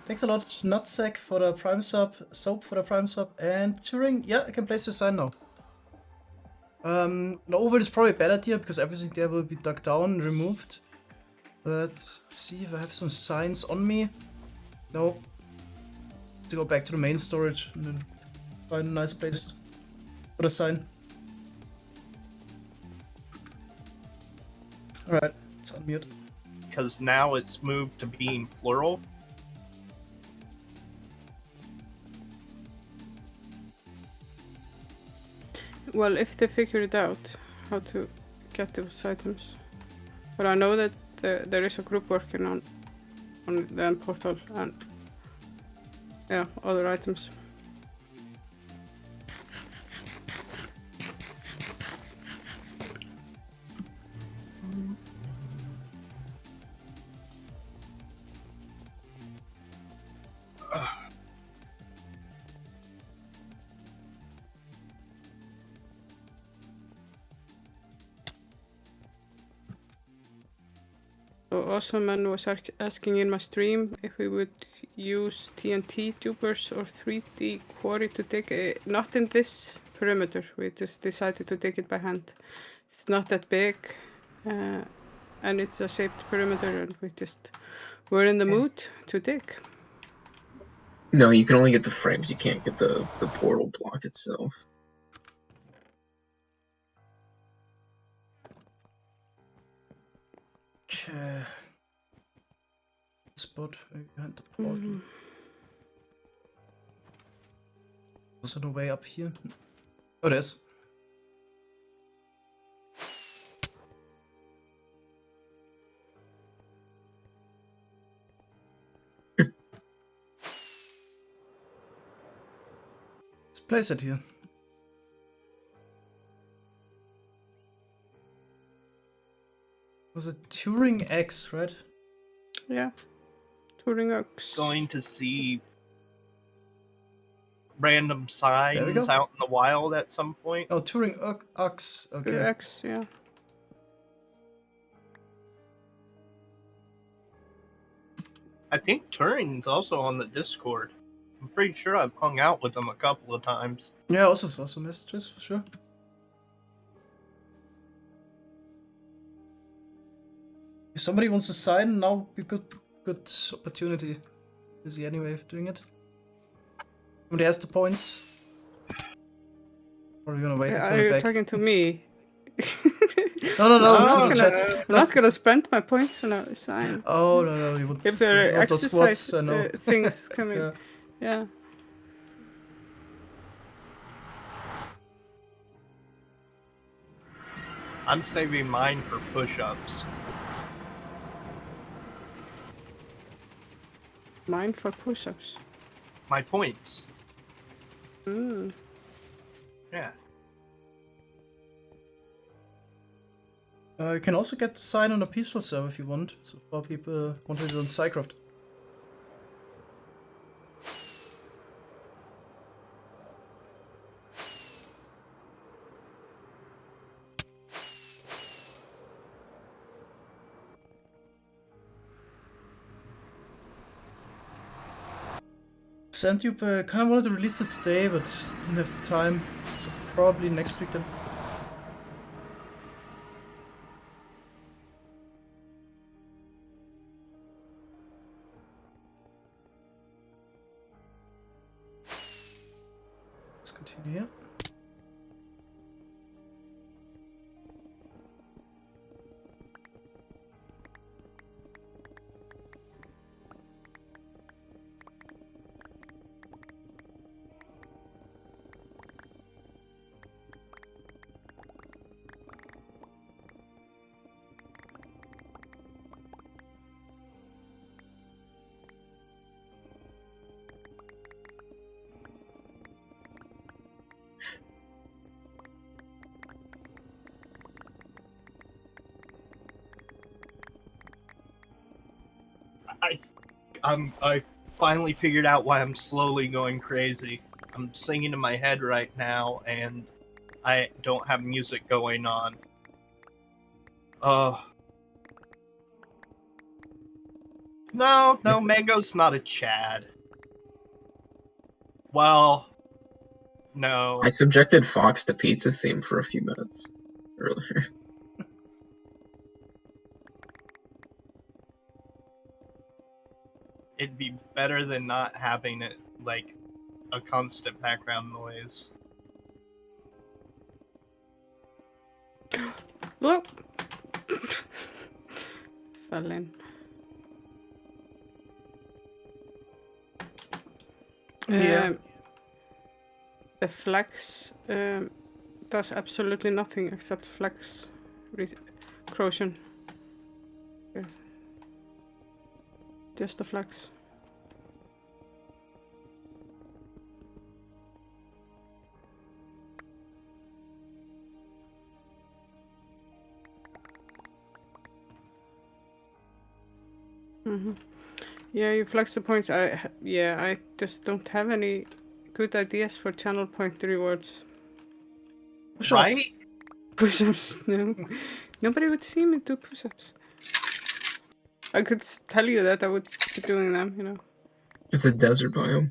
S1: Thanks a lot, Nutsack, for the Prime sub, Soap for the Prime sub, and Turing. Yeah, I can place the sign now. The overworld is probably a bad idea because everything there will be dug down and removed. But let's see if I have some signs on me. No. To go back to the main storage and then Find a nice place. Put a sign. Alright, let's unmute.
S3: Because now it's moved to being plural.
S4: Well, if they figure it out, how to get those items. But I know that there is a group working on the end portal and yeah, other items. So Awesome Man was asking in my stream if we would use TNT tubers or 3D quarry to dig it. Not in this perimeter, we just decided to dig it by hand. It's not that big and it's a shaped perimeter and we're in the mood to dig.
S5: No, you can only get the frames. You can't get the portal block itself.
S1: Okay. Spot behind the portal. Was there no way up here? Oh, there is. Let's place it here. Was it Turing X, right?
S4: Yeah. Turing Ox.
S3: Going to see random
S1: we
S3: signs
S1: go.
S3: out in the wild at some point.
S1: Oh, Turing Ox. Okay.
S4: X, yeah.
S3: I think Turing's also on the Discord. I'm pretty sure I've hung out with him a couple of times.
S1: Yeah, also saw some messages for sure. If somebody wants to sign, now be good opportunity. Busy anyway of doing it. Somebody has the points. Or are we gonna wait until
S4: Are
S1: we're
S4: you
S1: back?
S4: talking to me?
S1: No,
S4: I'm not
S1: to the
S4: gonna-
S1: chat.
S4: I'm not gonna spend my points on a sign.
S1: Oh no, you would.
S4: If there are
S1: of those
S4: exercise
S1: squats, I know.
S4: things coming,
S1: Yeah.
S4: yeah.
S3: I'm saving mine for push-ups.
S4: Mine for push-ups.
S3: My points.
S4: Mm.
S3: Yeah.
S1: You can also get the sign on a peaceful server if you want. So for people wanting to do on SciCraft. Sandtube kind of wanted to release it today, but didn't have the time. So probably next week then. Let's continue here.
S3: I finally figured out why I'm slowly going crazy. I'm singing in my head right now, and I don't have music going on. No, Mango's not a Chad. Well, no.
S5: I subjected Fox to pizza theme for a few minutes earlier.
S3: It'd be better than not having it, like, a constant background noise.
S4: Whoop! Fell in.
S1: Yeah.
S4: The flex does absolutely nothing except flex corrosion. Yeah. Just the flex. Yeah, you flex the points. I just don't have any good ideas for channel point rewards.
S1: Push-ups.
S3: Right?
S4: Push-ups, no. Nobody would see me do push-ups. I could tell you that I would be doing them, you know.
S5: It's a desert biome.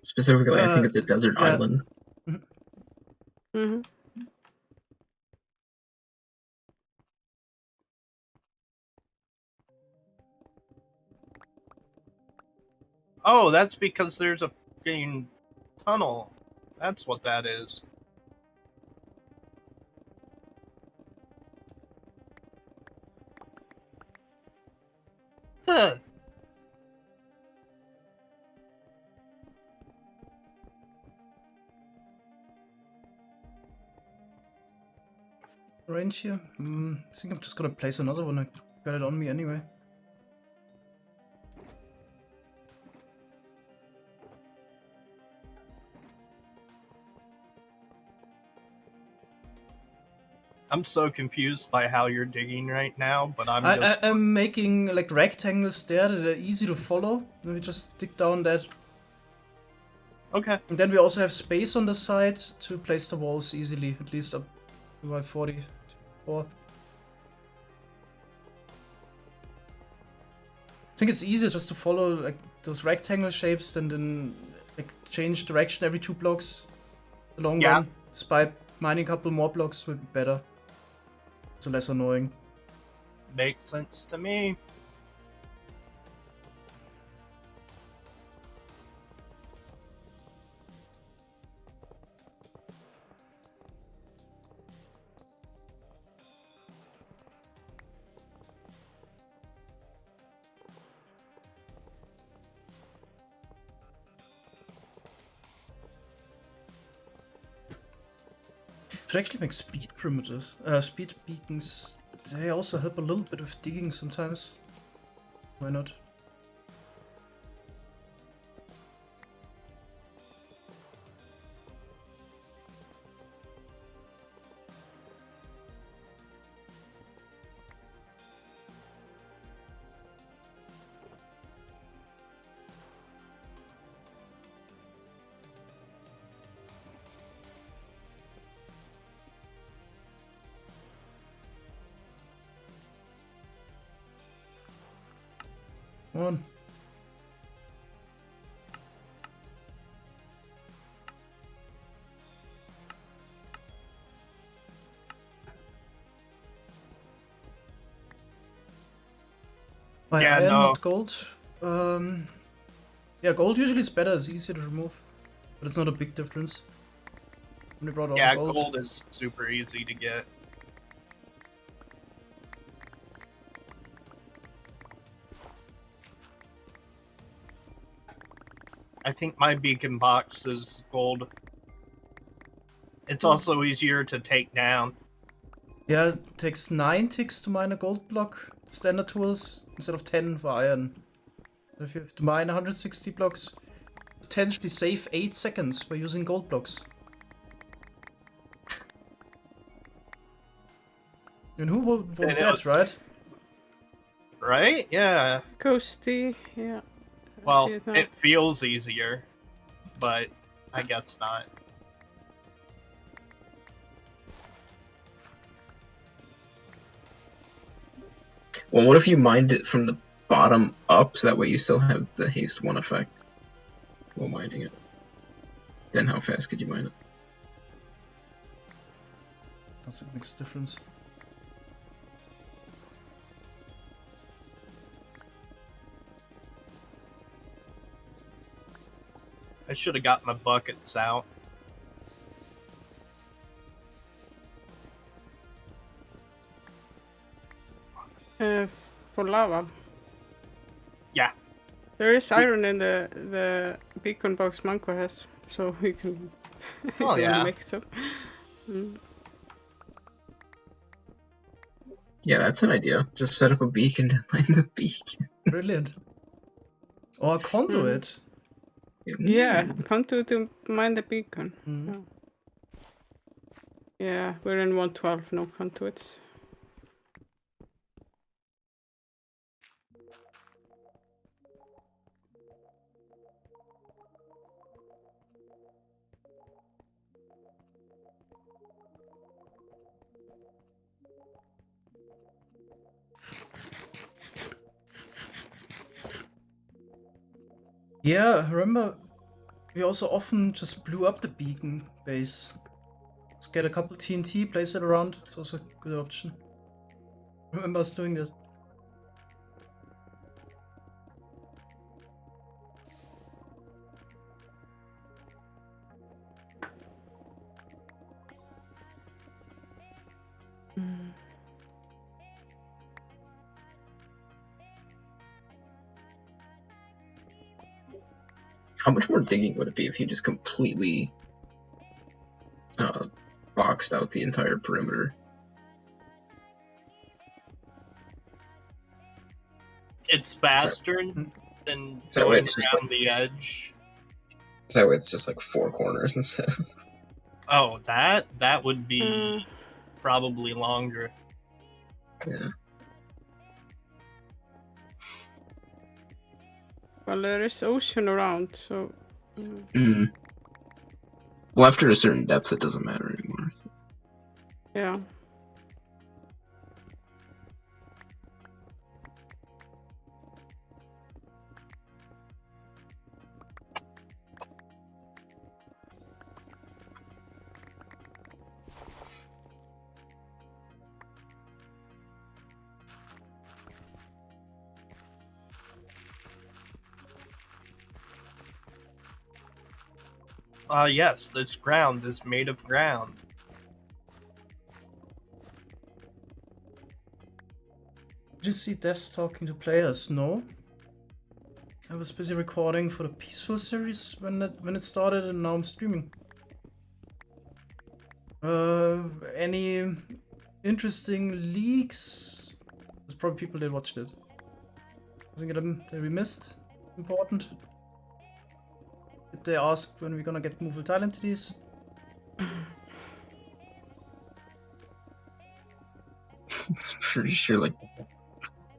S5: Specifically, I think it's a desert
S1: yeah.
S5: island.
S4: Mm-hmm.
S3: Oh, that's because there's a fucking tunnel. That's what that is. The
S1: Range here. I think I'm just gonna place another one. I got it on me anyway.
S3: I'm so confused by how you're digging right now, but
S1: I'm making like rectangles there that are easy to follow. And we just dig down that.
S3: okay.
S1: And then we also have space on the side to place the walls easily, at least up to my 44. I think it's easier just to follow like those rectangle shapes than then like change direction every 2 blocks. The long
S3: Yeah.
S1: run, despite mining a couple more blocks would be better. So less annoying.
S3: Makes sense to me.
S1: Should actually make speed perimeters. Speed beacons. They also help a little bit with digging sometimes. Why not? Come on. By
S3: Yeah,
S1: iron,
S3: no.
S1: not gold. Yeah, gold usually is better. It's easier to remove, but it's not a big difference. When we brought all
S3: Yeah,
S1: the
S3: gold is super easy to get. I think my beacon box is gold. It's also easier to take down.
S1: Yeah, it takes 9 ticks to mine a gold block, standard tools, instead of 10 for iron. If you have to mine 160 blocks, potentially save 8 seconds by using gold blocks. And who would want
S3: And it
S1: that,
S3: was-
S1: right?
S3: Right? Yeah.
S4: Ghosty, yeah. I
S3: Well,
S4: see it now.
S3: it feels easier, but I guess not.
S5: Well, what if you mined it from the bottom up, so that way you still have the haste 1 effect while mining it? Then how fast could you mine it?
S1: That's what makes a difference.
S3: I should have got my buckets out.
S4: For lava.
S3: Yeah.
S4: There is iron in the beacon box Manko has, so we can if
S3: Oh,
S4: you
S3: yeah.
S4: wanna make some.
S5: Yeah, that's an idea. Just set up a beacon to find the beacon.
S1: Brilliant. Or a conduit.
S4: Yeah, come to mine the beacon.
S1: Mm.
S4: Yeah, we're in 112, no conduits.
S1: Yeah, I remember we also often just blew up the beacon base. Just get a couple TNT, place it around. It's also a good option. Remember us doing this.
S5: How much more digging would it be if you just completely boxed out the entire perimeter?
S3: It's faster than going around the edge.
S5: So it's just like 4 corners instead.
S3: Oh, that would be probably longer.
S5: Yeah.
S4: Well, there is ocean around, so.
S5: Well, after a certain depth, it doesn't matter anymore.
S4: Yeah.
S3: Yes, this ground is made of ground.
S1: Did you see devs talking to players? No. I was busy recording for the Peaceful series when it started, and now I'm streaming. Any interesting leaks? There's probably people that watched it. Wasn't them that we missed? Important. Did they ask when we're gonna get movable tile entities?
S5: It's pretty sure like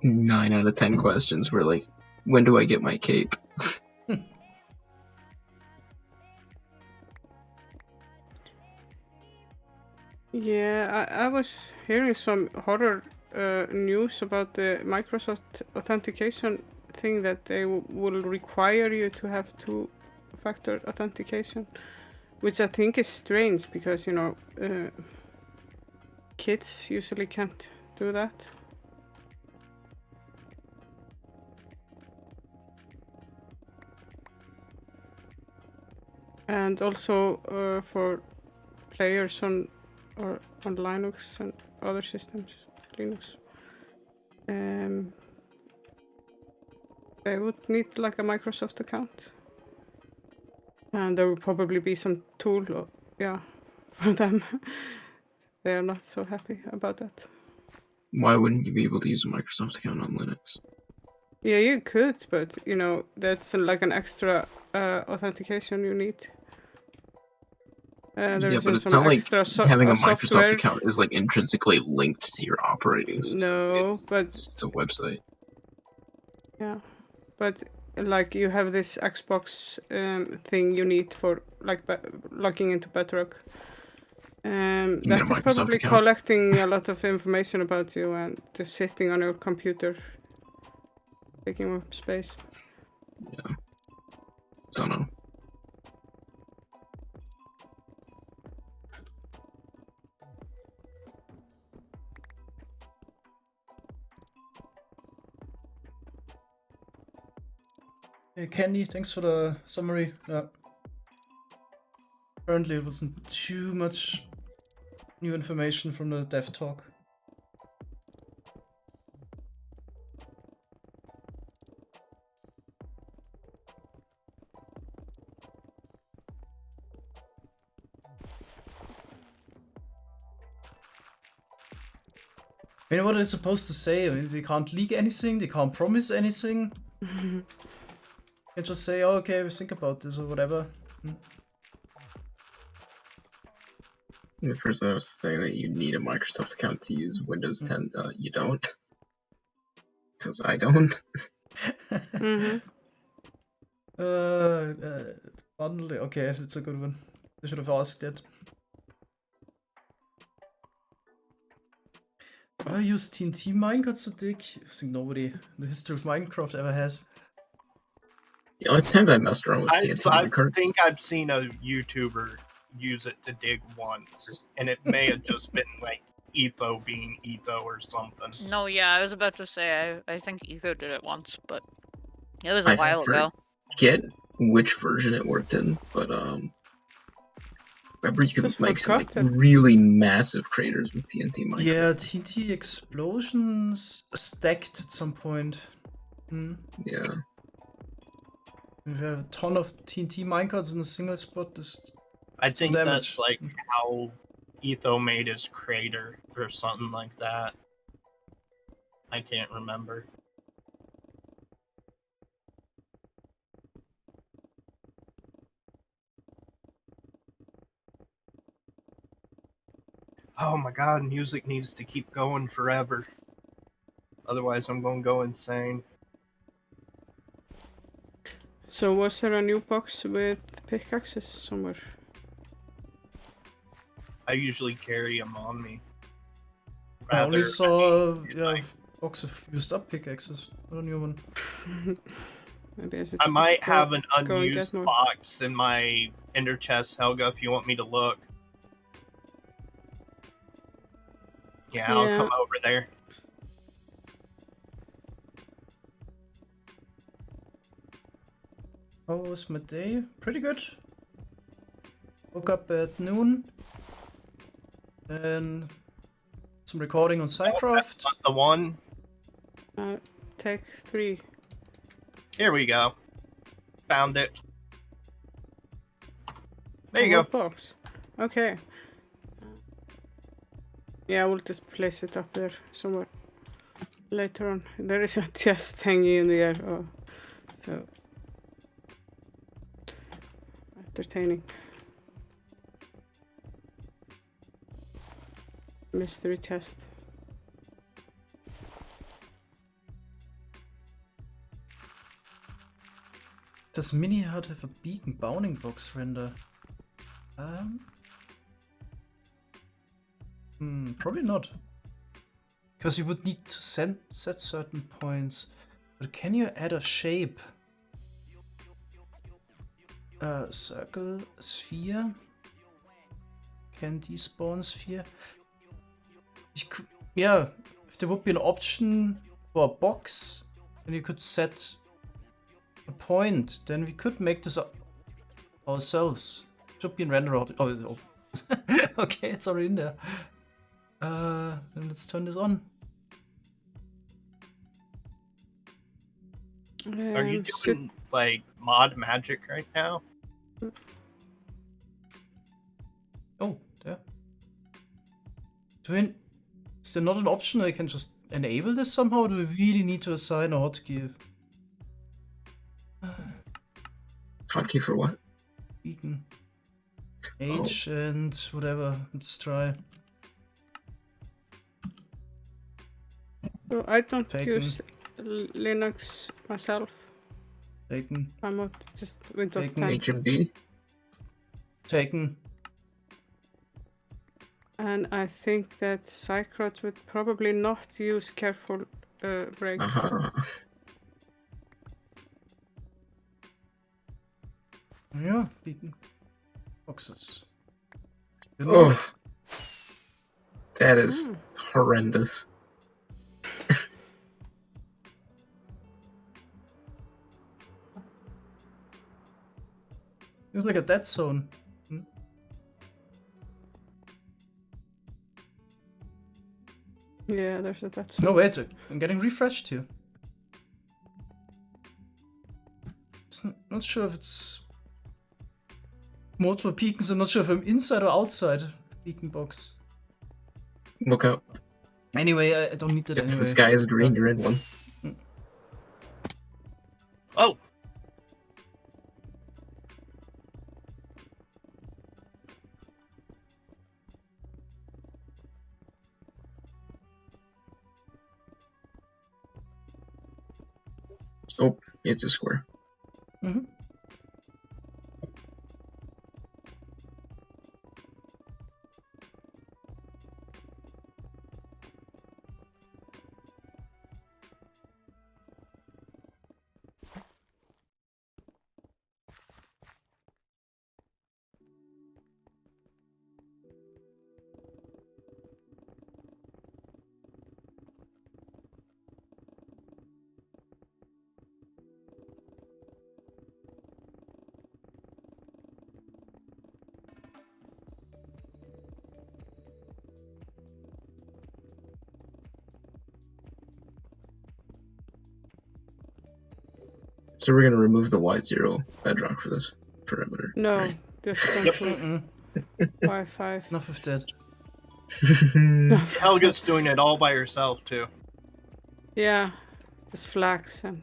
S5: 9 out of 10 questions were like, when do I get my cape?
S4: Yeah, I was hearing some horror news about the Microsoft authentication thing, that they will require you to have 2-factor authentication, which I think is strange because, you know, kids usually can't do that. And also for players on Linux and other systems, Linux, they would need like a Microsoft account, and there will probably be some tool, for them. They are not so happy about that.
S5: Why wouldn't you be able to use a Microsoft account on Linux?
S4: Yeah, you could, but you know that's like an extra authentication you need.
S5: Yeah, but it's not like having a Microsoft account is like intrinsically linked to your operating system.
S4: No, but
S5: it's a website.
S4: Yeah, but like you have this Xbox thing you need for like logging into Bedrock. That is probably collecting a lot of information about you and just sitting on your computer, taking up space.
S5: Yeah. Don't know.
S1: Hey Candy, thanks for the summary. Apparently it wasn't too much new information from the dev talk. I mean, what are they supposed to say? I mean, they can't leak anything, they can't promise anything. You can just say, oh, okay, we think about this or whatever.
S5: The person that was saying that you need a Microsoft account to use Windows 10, you don't. Because I don't.
S1: Bundle, okay, that's a good one. I should have asked it. I use TNT minecarts to dig. I think nobody in the history of Minecraft ever has.
S5: The only time I messed around with TNT
S3: I
S5: minecarts.
S3: think I've seen a YouTuber use it to dig once, and it may have just been like Etho being Etho or something.
S7: No, yeah, I was about to say I think Etho did it once, but it was a
S5: I
S7: while ago.
S5: forget which version it worked in, but remember you could
S4: Just
S5: make some like
S4: forgot it.
S5: really massive craters with TNT minecarts.
S1: Yeah, TNT explosions stacked at some point.
S5: Yeah.
S1: If you have a ton of TNT minecarts in a single spot, this
S3: I think
S1: damage.
S3: that's like how Etho made his crater or something like that. I can't remember. Oh my god, music needs to keep going forever. Otherwise I'm gonna go insane.
S4: So was there a new box with pickaxes somewhere?
S3: I usually carry them on me.
S1: I only
S3: Rather,
S1: saw
S3: mean,
S1: yeah,
S3: like-
S1: box of used up pickaxes. Not a new one.
S4: Maybe
S3: I might have an
S4: go and get
S3: unused
S4: more.
S3: box in my ender chest, Helga, if you want me to look. Yeah, I'll come over there.
S1: How was my day? Pretty good. Woke up at noon. Then some recording on SciCraft.
S3: Not the one.
S4: Take 3.
S3: Here we go. Found it. There you go.
S4: Box. Okay. Yeah, we'll just place it up there somewhere later on. There is a chest hanging in the air. Oh, so entertaining. Mystery chest.
S1: Does Mini Hut have a beacon bounding box render? Probably not. Because you would need to set certain points. But can you add a shape? Circle, sphere. Can despawn sphere? Yeah, if there would be an option for a box, then you could set a point, then we could make this up ourselves. Should be in render out. Oh. Okay, it's already in there. Then let's turn this on.
S3: Are you doing like mod magic right now?
S1: Oh, there. Is there not an option I can just enable this somehow? Do we really need to assign a hotkey?
S5: Hotkey for what?
S1: Beacon. H and whatever. Let's try.
S4: So I don't
S1: Taken.
S4: use Linux myself.
S1: Taken.
S4: I'm not just Windows
S1: Taken.
S4: 10.
S5: HMB?
S1: Taken.
S4: And I think that SciCraft would probably not use careful break.
S1: Yeah, beacon. Boxes.
S5: Oh, that is horrendous.
S1: It's like a dead zone.
S4: Yeah, there's a that.
S1: No, wait, I'm getting refreshed here. Not sure if it's multiple beacons. I'm not sure if I'm inside or outside beacon box.
S5: Look up.
S1: Anyway, I don't need that
S5: If
S1: anyway.
S5: the sky is green, you're in one.
S3: Oh,
S5: Oh, it's a square.
S1: Mm-hmm.
S5: So we're gonna remove the wide zero bedrock for this perimeter.
S4: No,
S5: right?
S4: just don't
S1: Mm-mm.
S4: Y5.
S1: Enough of that.
S3: Helga's doing it all by herself too.
S4: Yeah, just flags and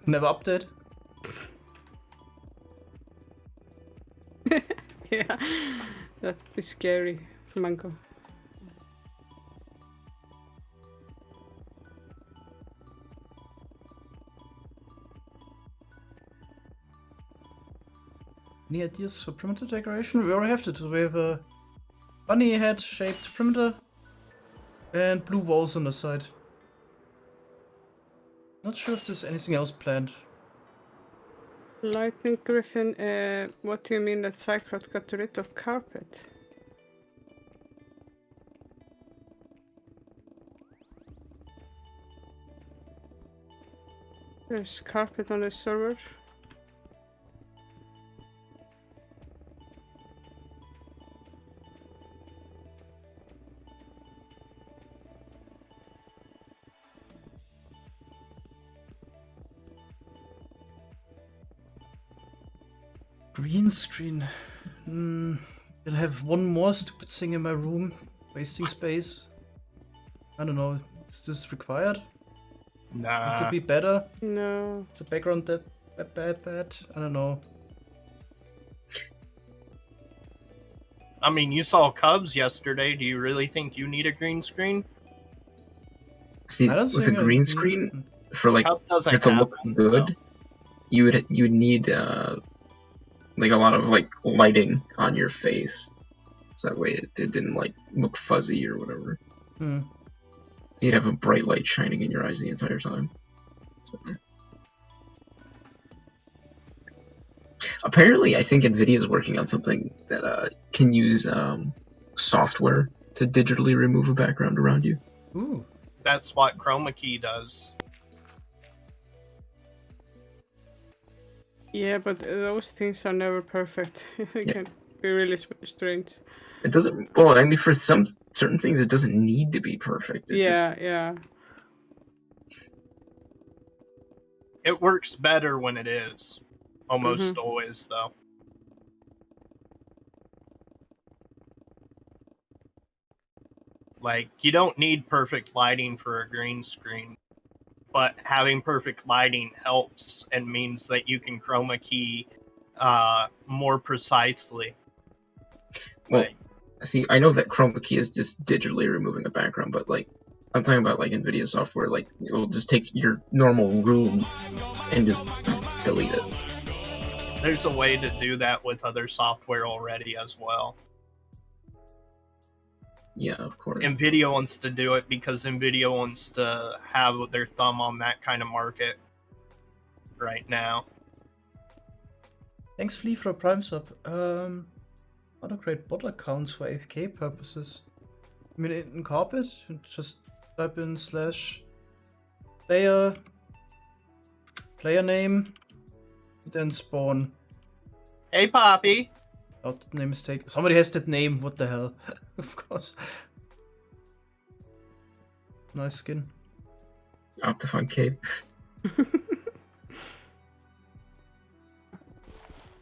S1: Never update.
S4: yeah, that'd be scary, Mango.
S1: Any ideas for perimeter decoration? We already have it. We have a bunny head shaped perimeter and blue walls on the side. Not sure if there's anything else planned.
S4: Lightning Griffin, what do you mean that SciCraft got rid of carpet? There's carpet on the server.
S1: Green screen. Gonna have one more stupid thing in my room, wasting space. I don't know. Is this required? Would
S3: Nah.
S1: it be better?
S4: No.
S1: Is the background that bad? I don't know.
S3: I mean, you saw Cubs yesterday. Do you really think you need a green screen?
S5: See,
S1: I don't
S5: with a
S1: think I
S5: green
S1: need-
S5: screen, for like
S3: Cub
S5: for
S3: doesn't
S5: it to
S3: have
S5: look
S3: one,
S5: good,
S3: so-
S5: you would need like a lot of like lighting on your face, so that way it didn't like look fuzzy or whatever.
S1: Hmm.
S5: So you'd have a bright light shining in your eyes the entire time. So. Apparently, I think NVIDIA is working on something that can use software to digitally remove a background around you.
S1: Ooh.
S3: That's what Chroma Key does.
S4: Yeah, but those things are never perfect. They
S5: Yeah.
S4: can be really strange.
S5: It doesn't. Well, I mean, for some certain things, it doesn't need to be perfect. It
S4: Yeah, yeah.
S3: It works better when it is. Almost
S4: Mhm.
S3: always, though. Like, you don't need perfect lighting for a green screen, but having perfect lighting helps and means that you can chroma key more precisely.
S5: Well,
S3: Like,
S5: see, I know that Chroma Key is just digitally removing a background, but like, I'm talking about like NVIDIA software. Like, it will just take your normal room and just delete it.
S3: there's a way to do that with other software already as well.
S5: Yeah, of course.
S3: NVIDIA wants to do it because NVIDIA wants to have their thumb on that kind of market right now.
S1: Thanks, Flea, for a Prime sub. How to create bot accounts for AFK purposes. I mean, in Carpet, just type in /player, player name, then spawn.
S3: Hey, Poppy!
S1: Oh, that name mistake. Somebody has that name, what the hell? Of course. Nice skin.
S5: Optifine cape.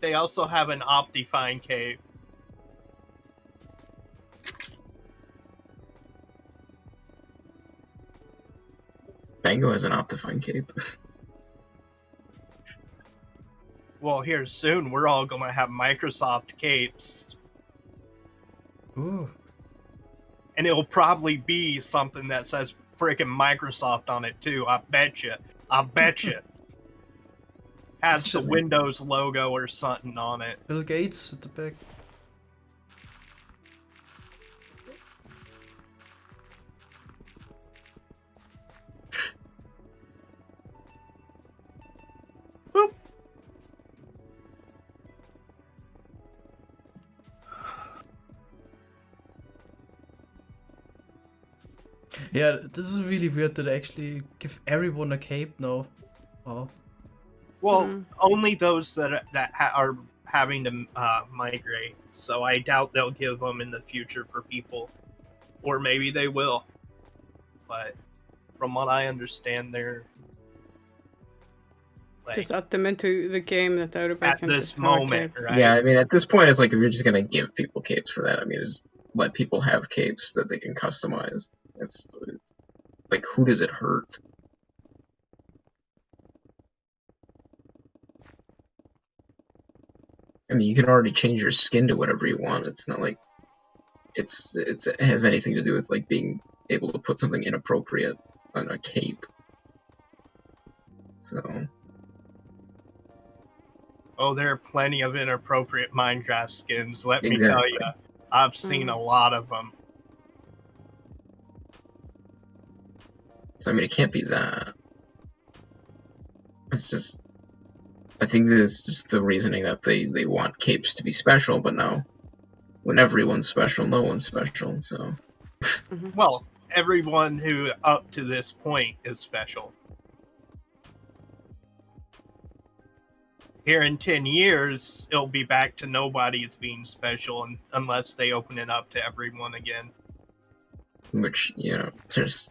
S3: They also have an Optifine cape.
S5: Mango has an Optifine cape.
S3: Well, here soon we're all gonna have Microsoft capes,
S1: Ooh.
S3: and it'll probably be something that says freaking Microsoft on it too. I bet you. I bet you. Has the
S1: Actually-
S3: Windows logo or something on it.
S1: Bill Gates at the back.
S3: Boop.
S1: Yeah, this is really weird that they actually give everyone a cape now. Wow.
S3: Well, only those that are having to migrate. So I doubt they'll give them in the future for people, or maybe they will. But from what I understand, they're like,
S4: Just add them into the game that everybody
S3: at
S4: can
S3: this
S4: just have a
S3: moment,
S4: cape.
S3: right?
S5: Yeah, I mean, at this point, it's like if you're just gonna give people capes for that, I mean, just let people have capes that they can customize. It's like, who does it hurt? I mean, you can already change your skin to whatever you want. It's not like it has anything to do with like being able to put something inappropriate on a cape. So
S3: Oh, there are plenty of inappropriate Minecraft skins. Let me tell
S5: exactly.
S3: you, I've seen a lot of them.
S5: So I mean, it can't be that. It's just, I think this is just the reasoning that they want capes to be special, but now when everyone's special, no one's special. So
S3: Well, everyone who up to this point is special. Here in 10 years, it'll be back to nobody as being special unless they open it up to everyone again.
S5: which, you know, there's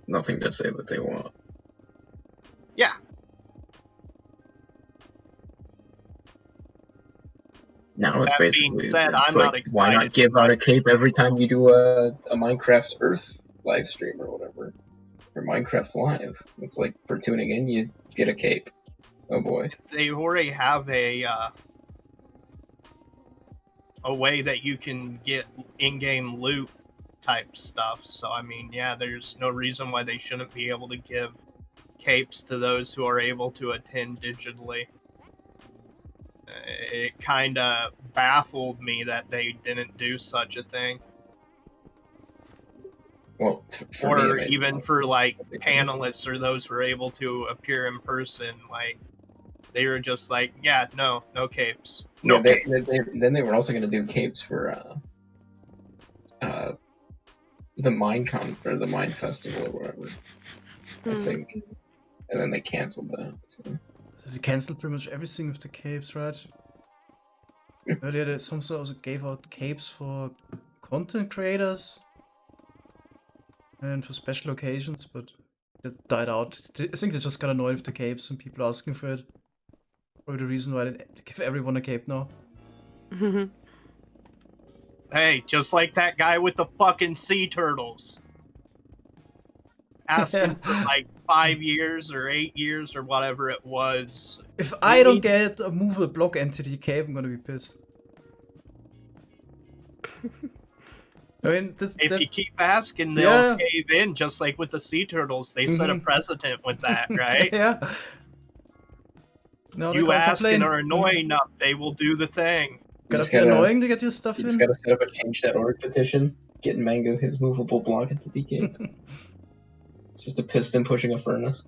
S5: nothing to say that they want.
S3: Yeah.
S5: Now it's
S3: That being
S5: basically,
S3: said,
S5: it's
S3: I'm not
S5: like, why not
S3: excited
S5: give
S3: for
S5: out a
S3: Minecraft.
S5: cape every time you do a Minecraft Earth live stream or whatever? Or Minecraft Live. It's like, for tuning in, you get a cape. Oh boy.
S3: They already have a way that you can get in-game loot type stuff. So I mean, yeah, there's no reason why they shouldn't be able to give capes to those who are able to attend digitally. It kind of baffled me that they didn't do such a thing.
S5: Well, for me,
S3: Or
S5: it makes
S3: even
S5: sense.
S3: for like
S5: They can-
S3: panelists or those who are able to appear in person, like they were just like, yeah, no capes. No
S5: Yeah,
S3: capes.
S5: then they were also going to do capes for the Minecon or the Mine Festival or whatever, I think, and then they canceled that. So.
S1: They cancelled pretty much everything with the capes, right? Earlier, they also gave out capes for content creators and for special occasions, but it died out. I think they just got annoyed with the capes and people asking for it. Probably the reason why they give everyone a cape now.
S3: Hey, just like that guy with the fucking sea turtles. Asking for like 5 years or 8 years or whatever it was.
S1: If I don't get a movable block entity cape, I'm gonna be pissed. I mean,
S3: If you keep asking, they'll
S1: Yeah.
S3: cave in, just like with the sea turtles. They set a precedent with that, right?
S1: Yeah. No, they
S3: You
S1: can't
S3: ask
S1: complain.
S3: and are annoying enough, they will do the thing.
S1: Gotta
S5: just
S1: be
S5: gotta-
S1: annoying to get your stuff
S5: You
S1: in.
S5: just gotta set up a change.org petition, get Mango his movable block into the cape. It's just a piston pushing a furnace.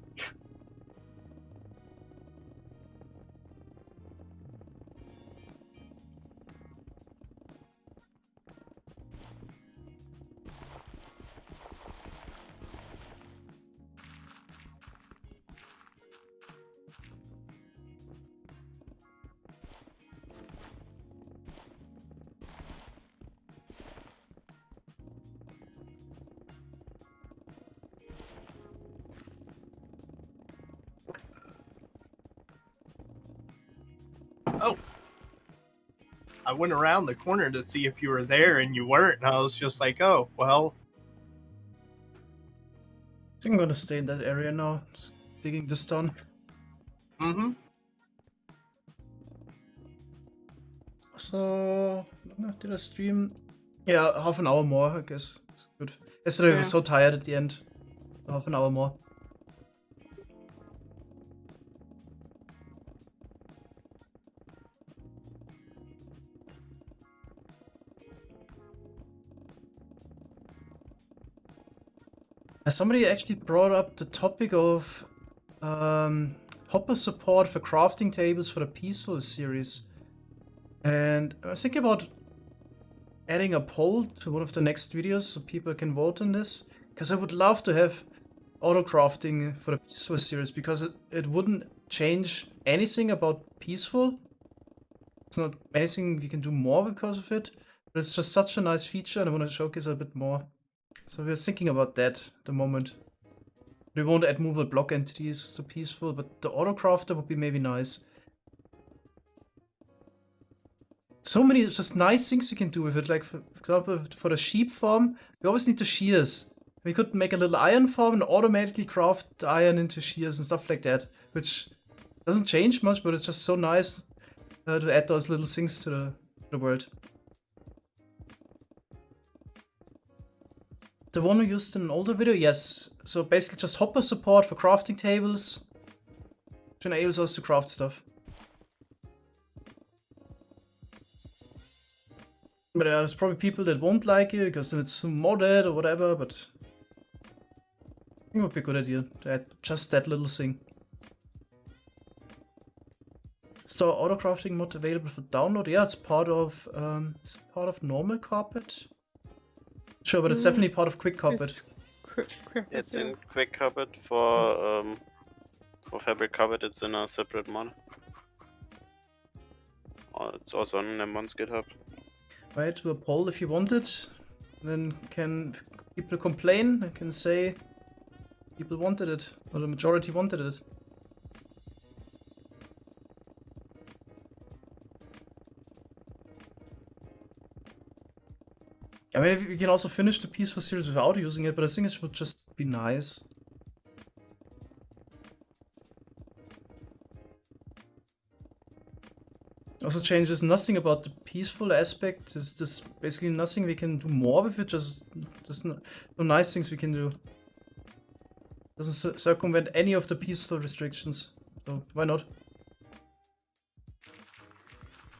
S3: oh. I went around the corner to see if you were there, and you weren't. And I was just like, oh, well.
S1: I think I'm gonna stay in that area now, just digging this done.
S3: Mm-hmm.
S1: So, how long did I stream? Yeah, half an hour more, I guess. It's good. Yesterday I was
S4: Yeah.
S1: so tired at the end. Half an hour more. Somebody actually brought up the topic of Hopper support for crafting tables for the Peaceful series. And I was thinking about adding a poll to one of the next videos so people can vote on this. Because I would love to have auto crafting for the Peaceful series, because it wouldn't change anything about Peaceful. It's not anything we can do more because of it, but it's just such a nice feature and I want to showcase it a bit more. So we're thinking about that at the moment. We won't add movable block entities to Peaceful, but the auto crafter would be maybe nice. So many just nice things you can do with it. Like for example, for the sheep farm, we always need the shears. We could make a little iron farm and automatically craft the iron into shears and stuff like that, which doesn't change much, but it's just so nice to add those little things to the world. The one we used in an older video, yes. So basically just Hopper support for crafting tables, which enables us to craft stuff. But there's probably people that won't like it because then it's modded or whatever, but I think it would be a good idea to add just that little thing. So auto crafting mod available for download? Yeah, it's part of normal carpet. Sure, but it's definitely part of quick carpet.
S6: It's in Quick Carpet for Fabric Carpet. It's in a separate mod. It's also on Nemon's GitHub.
S1: Right, do a poll if you want it. Then can people complain? I can say people wanted it, or the majority wanted it. I mean, we can also finish the Peaceful series without using it, but I think it would just be nice. Also changes nothing about the Peaceful aspect. There's just basically nothing we can do more with it, just no nice things we can do. Doesn't circumvent any of the Peaceful restrictions, so why not?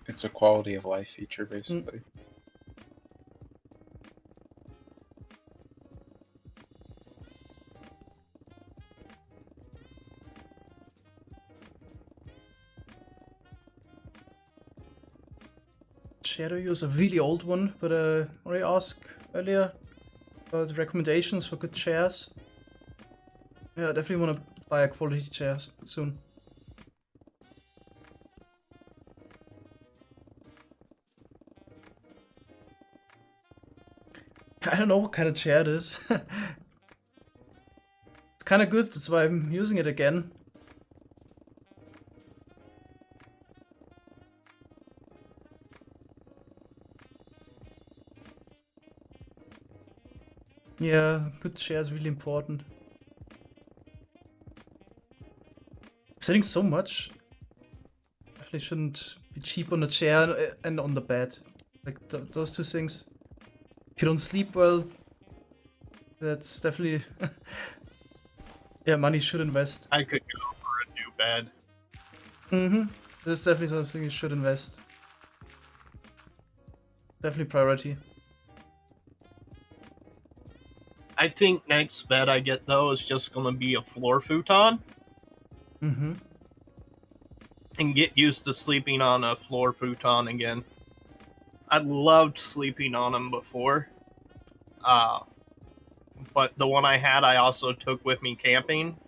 S8: It's a quality of life feature, basically.
S1: Shadow is a really old one, but I already asked earlier about recommendations for good chairs. Yeah, I definitely want to buy a quality chair soon. I don't know what kind of chair it is. It's kind of good, that's why I'm using it again. Yeah, good chair is really important. Sitting so much. Definitely shouldn't be cheap on the chair and on the bed. Like those two things. If you don't sleep well, that's definitely yeah, money should invest.
S3: I could go for a new bed.
S1: Mm-hmm. That's definitely something you should invest. Definitely priority.
S3: I think next bed I get though is just gonna be a floor futon.
S1: Mm-hmm.
S3: And get used to sleeping on a floor futon again. I loved sleeping on them before. But the one I had I also took with me camping,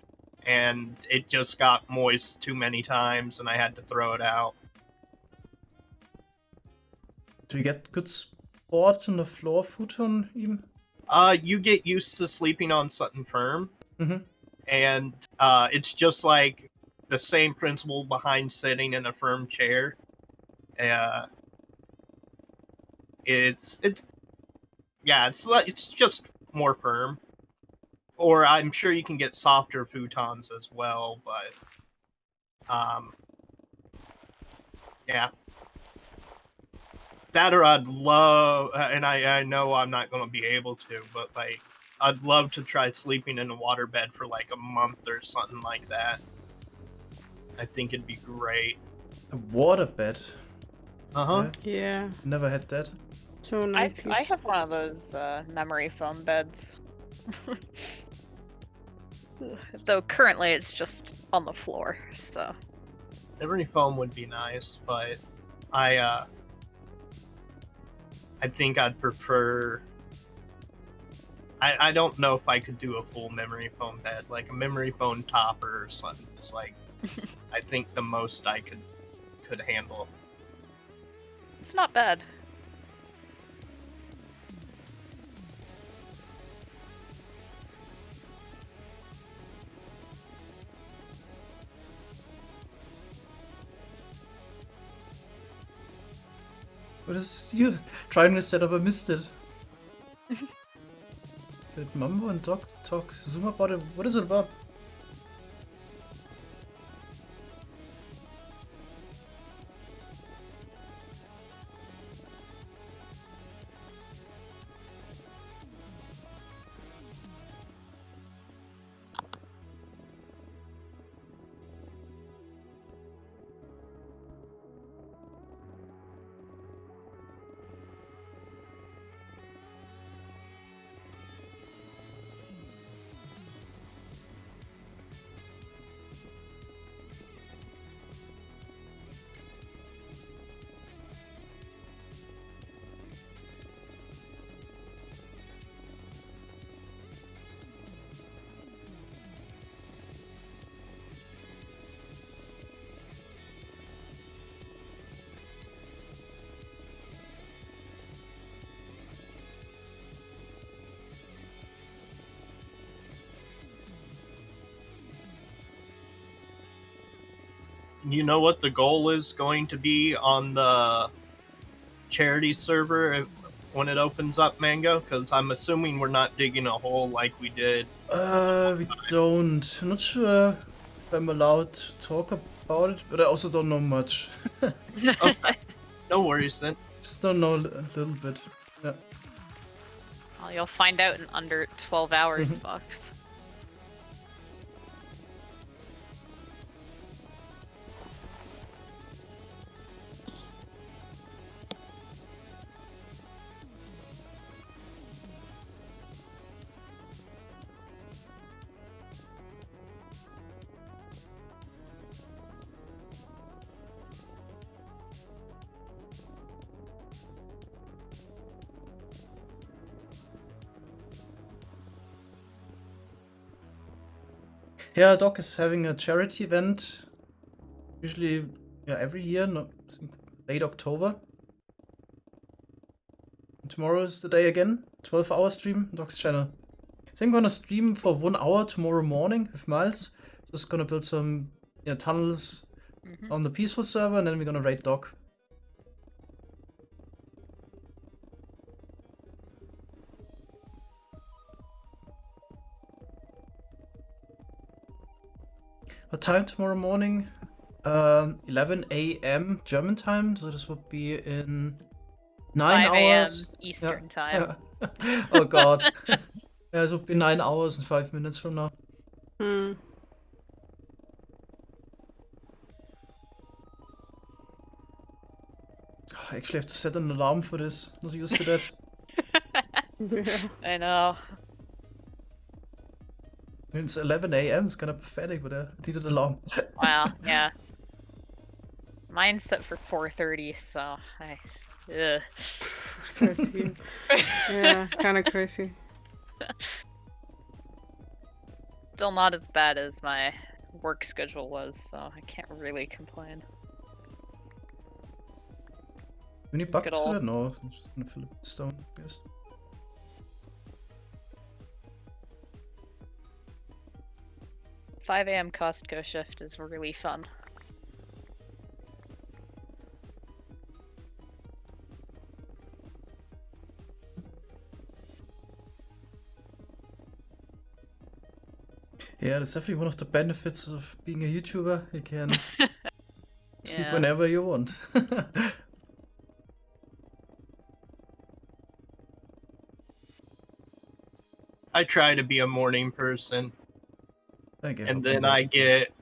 S3: and it just got moist too many times and I had to throw it out.
S1: Do you get good sport on the floor futon even?
S3: You get used to sleeping on something firm.
S1: Mm-hmm.
S3: And it's just like the same principle behind sitting in a firm chair. Uh, it's just more firm. Or I'm sure you can get softer futons as well, but yeah. That or I'd love, and I know I'm not going to be able to, but like I'd love to try sleeping in a waterbed for like a month or something like that. I think it'd be great.
S1: A waterbed.
S3: Uh-huh.
S4: Yeah.
S1: Never had that.
S4: So
S7: I
S4: 90s.
S7: have one of those memory foam beds. Though currently it's just on the floor, so.
S3: Memory foam would be nice, but I think I'd prefer. I don't know if I could do a full memory foam bed, like a memory foam topper or something. It's like I think the most I could handle.
S7: It's not bad.
S1: What is you trying to set up? I missed it. Did Mambo and Doc talk Zoom about it? What is it about?
S3: You know what the goal is going to be on the charity server when it opens up, Mango? Because I'm assuming we're not digging a hole like we did.
S1: We don't. I'm not sure if I'm allowed to talk about it, but I also don't know much.
S3: Okay. No worries then.
S1: Just don't know a little bit. Yeah.
S7: Well, you'll find out in under 12 hours, Fox.
S1: Yeah, Doc is having a charity event. Usually, yeah, every year, no, I think late October. And tomorrow is the day again. 12-hour stream, Doc's channel. I think I'm gonna stream for 1 hour tomorrow morning with Miles. Just gonna build some tunnels on the peaceful server, and then we're gonna raid Doc. What time tomorrow morning? 11 a.m. German time, so this would be in 9
S7: 5 a.m.
S1: hours.
S7: Eastern time.
S1: Oh god. Yeah, this would be 9 hours and 5 minutes from now.
S4: Hmm.
S1: I actually have to set an alarm for this. Not used to that.
S4: Yeah.
S7: I know.
S1: It's 11 a.m. It's kind of pathetic, but I need an alarm.
S7: Wow, yeah. Mine's set for 4:30, so ugh.
S4: 13. Yeah, kind of crazy.
S7: Still not as bad as my work schedule was, so I can't really complain.
S1: Any bugs
S7: Good
S1: to
S7: old-
S1: it? No, I'm just gonna fill it with stone, I guess.
S7: $5 a.m. Costco shift is really fun.
S1: Yeah, that's definitely one of the benefits of being a YouTuber. You can sleep
S7: Yeah.
S1: whenever you want.
S3: I try to be a morning person,
S1: I give
S3: and
S1: up
S3: then
S1: on that.
S3: I get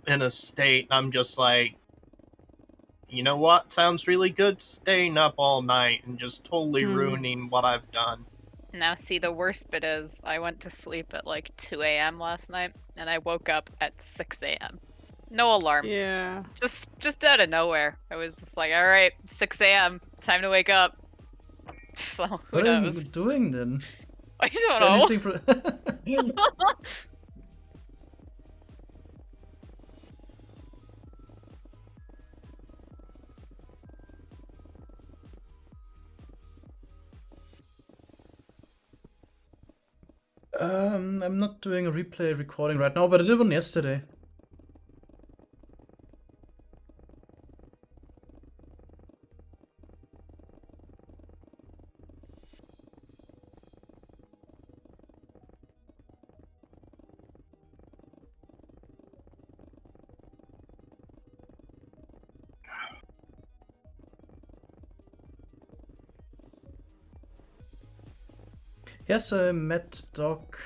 S3: in a state, I'm just like, you know what? Sounds really good staying up all night and just totally ruining what I've done.
S7: Now, see, the worst bit is I went to sleep at like 2 a.m. last night, and I woke up at 6 a.m. No alarm.
S4: Yeah.
S7: Just out of nowhere. I was just like, all right, 6 a.m. Time to wake up. So who
S1: What are you
S7: knows?
S1: doing then?
S7: I
S1: Is
S7: don't
S1: there
S7: know.
S1: anything for... I'm not doing a replay recording right now, but I did one yesterday. Yes, I met Doc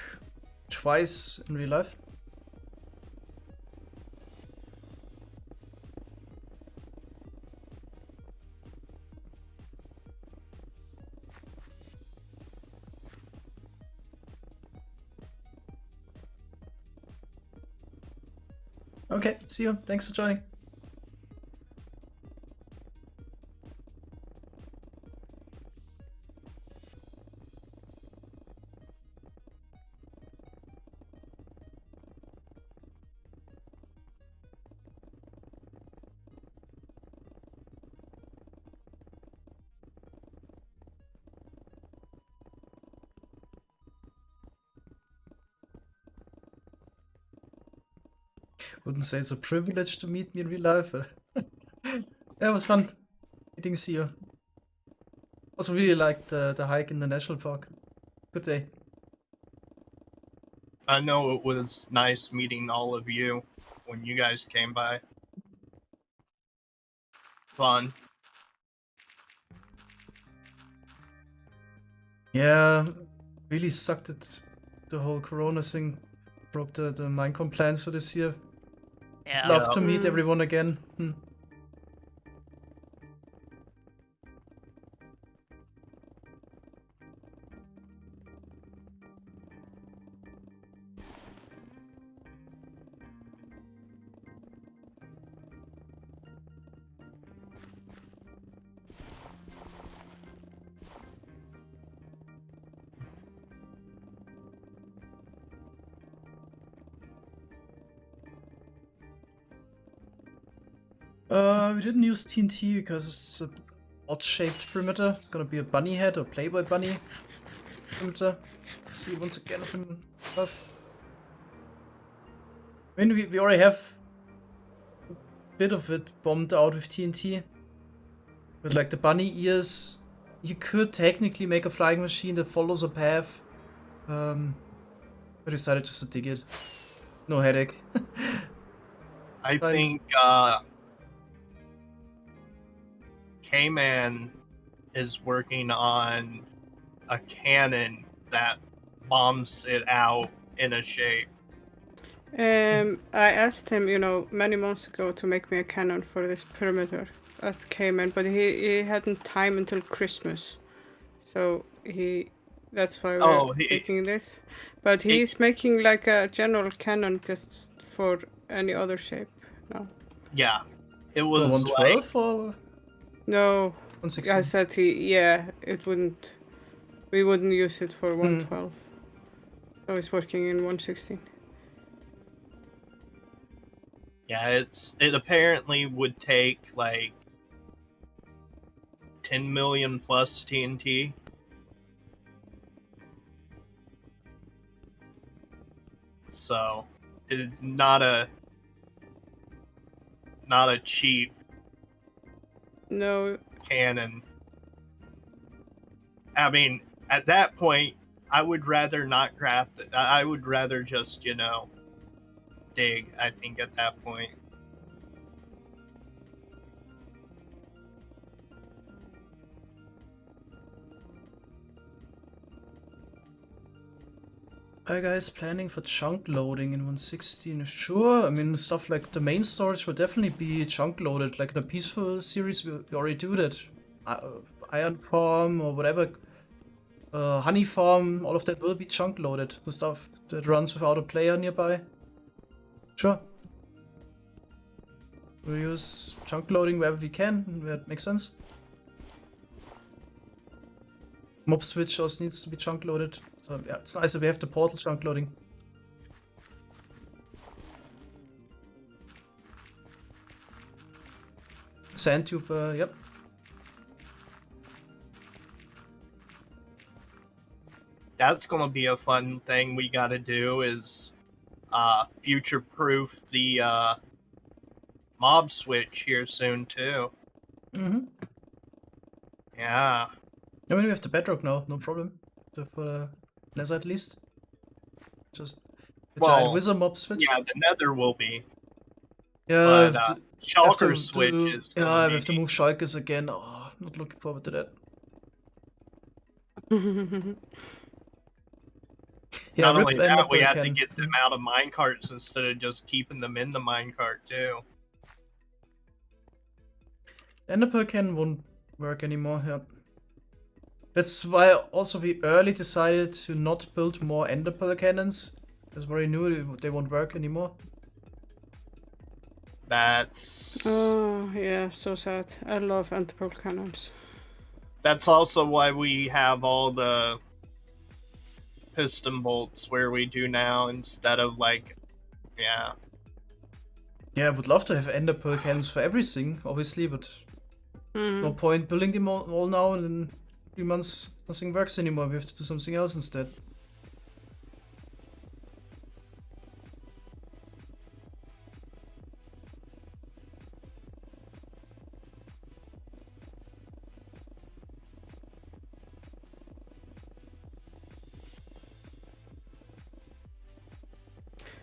S1: twice in real life. Okay, see you. Thanks for joining. Wouldn't say it's a privilege to meet me in real life, but yeah, it was fun meeting you. Also really liked the hike in the national park. Good day.
S3: I know it was nice meeting all of you when you guys came by. Fun.
S1: Yeah, really sucked it. The whole Corona thing broke the Minecon plans for this year.
S7: Yeah.
S1: Love to meet everyone again. We didn't use TNT because it's a odd-shaped perimeter. It's gonna be a bunny head or Playboy bunny perimeter. See once again from above. I mean, we already have a bit of it bombed out with TNT. With like the bunny ears, you could technically make a flying machine that follows a path. I decided just to dig it. No headache.
S3: I
S1: Fine.
S3: think K-Man is working on a cannon that bombs it out in a shape.
S4: I asked him, many months ago to make me a cannon for this perimeter as Cayman, but he hadn't time until Christmas. So that's why we're taking this. But he's making like a general cannon just for any other shape now.
S3: Yeah. It was
S1: For 112 or
S4: No,
S1: 116?
S4: I said we wouldn't use it for 112. So he's working in 116.
S3: Yeah, it apparently would take like 10 million plus TNT. So it's not a cheap
S4: No.
S3: cannon. I mean, at that point, I would rather not craft it. I would rather just, dig, I think, at that point.
S1: Hi guys, planning for chunk loading in 116. Sure, I mean, stuff like the main storage will definitely be chunk loaded. Like in the Peaceful series, we already do that. Iron Farm or whatever, Honey Farm, all of that will be chunk loaded. The stuff that runs without a player nearby. Sure. We use chunk loading wherever we can, where it makes sense. Mob switch also needs to be chunk loaded. So yeah, it's nice that we have the portal chunk loading. Sandtube, yep.
S3: That's going to be a fun thing we got to do is future-proof the mob switch here soon, too.
S1: Mm-hmm.
S3: Yeah.
S1: I mean, we have the bedrock now, no problem. For the Nether at least. Just a giant wizard mob switch.
S3: Yeah, the Nether will be.
S1: Yeah,
S3: But Shulker's switch is.
S1: Yeah, I have to move Shulkers again. Oh, not looking forward to that. Yeah,
S3: Not only that, we had to
S1: can.
S3: get them out of minecarts instead of just keeping them in the minecart, too.
S1: Enderpearl can won't work anymore, yeah. That's why also we early decided to not build more Enderpearl cannons. Because we already knew they won't work anymore.
S3: That's...
S4: Oh, yeah, so sad. I love Enderpearl cannons.
S3: That's also why we have all the piston bolts where we do now instead of like, yeah.
S1: Yeah, I would love to have Enderpearl cannons for everything, obviously, but no point building them all now and in 3 months nothing works anymore. We have to do something else instead.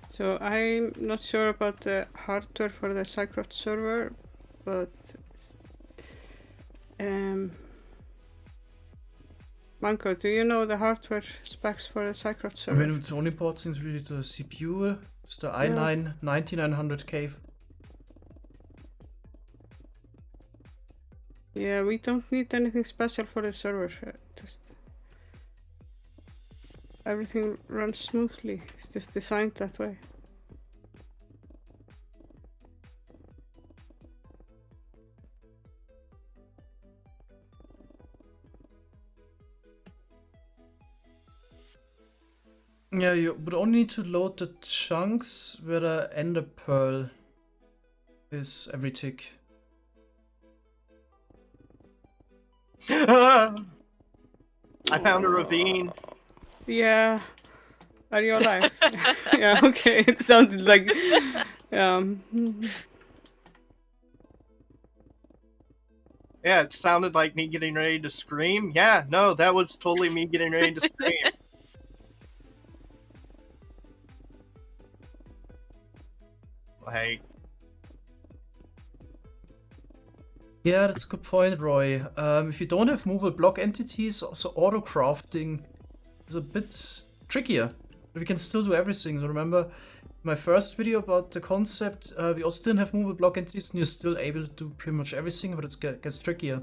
S4: So I'm not sure about the hardware for the SciCraft server, but Manko, do you know the hardware specs for the SciCraft server?
S1: I mean, the only important thing is really the CPU. It's the i9 9900K.
S4: Yeah, we don't need anything special for the server. Just everything runs smoothly. It's just designed that way.
S1: Yeah, you would only need to load the chunks where the Enderpearl is every tick.
S3: I found a ravine.
S4: Yeah. Are you alive? Yeah, okay. It sounded like...
S3: Yeah, it sounded like me getting ready to scream. Yeah, no, that was totally me getting ready to scream. Like...
S1: Yeah, that's a good point, Roy. If you don't have movable block entities, also auto-crafting is a bit trickier. But we can still do everything. So remember my first video about the concept, we also didn't have movable block entities and you're still able to do pretty much everything, but it gets trickier.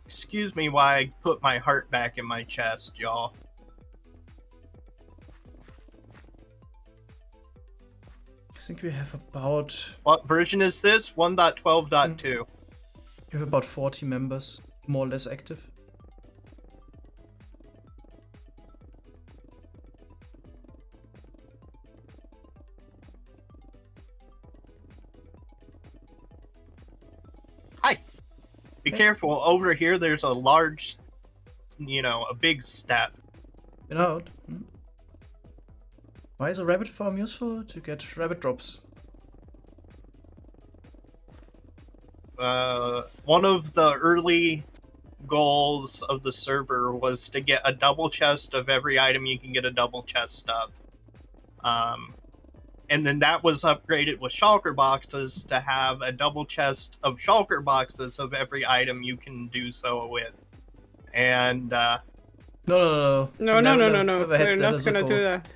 S3: Excuse me while I put my heart back in my chest, y'all.
S1: I think we have about...
S3: What version is this? 1.12.2.
S1: We have about 40 members, more or less active.
S3: Hi! Be careful, over here there's a large, a big step.
S1: You know, why is a rabbit farm useful? To get rabbit drops.
S3: one of the early goals of the server was to get a double chest of every item you can get a double chest of. And then that was upgraded with shulker boxes to have a double chest of shulker boxes of every item you can do so with. And
S1: No.
S4: No, no, no, no, no.
S1: Never had
S4: We're
S1: that
S4: not
S1: as a
S4: gonna do
S1: goal.
S4: that.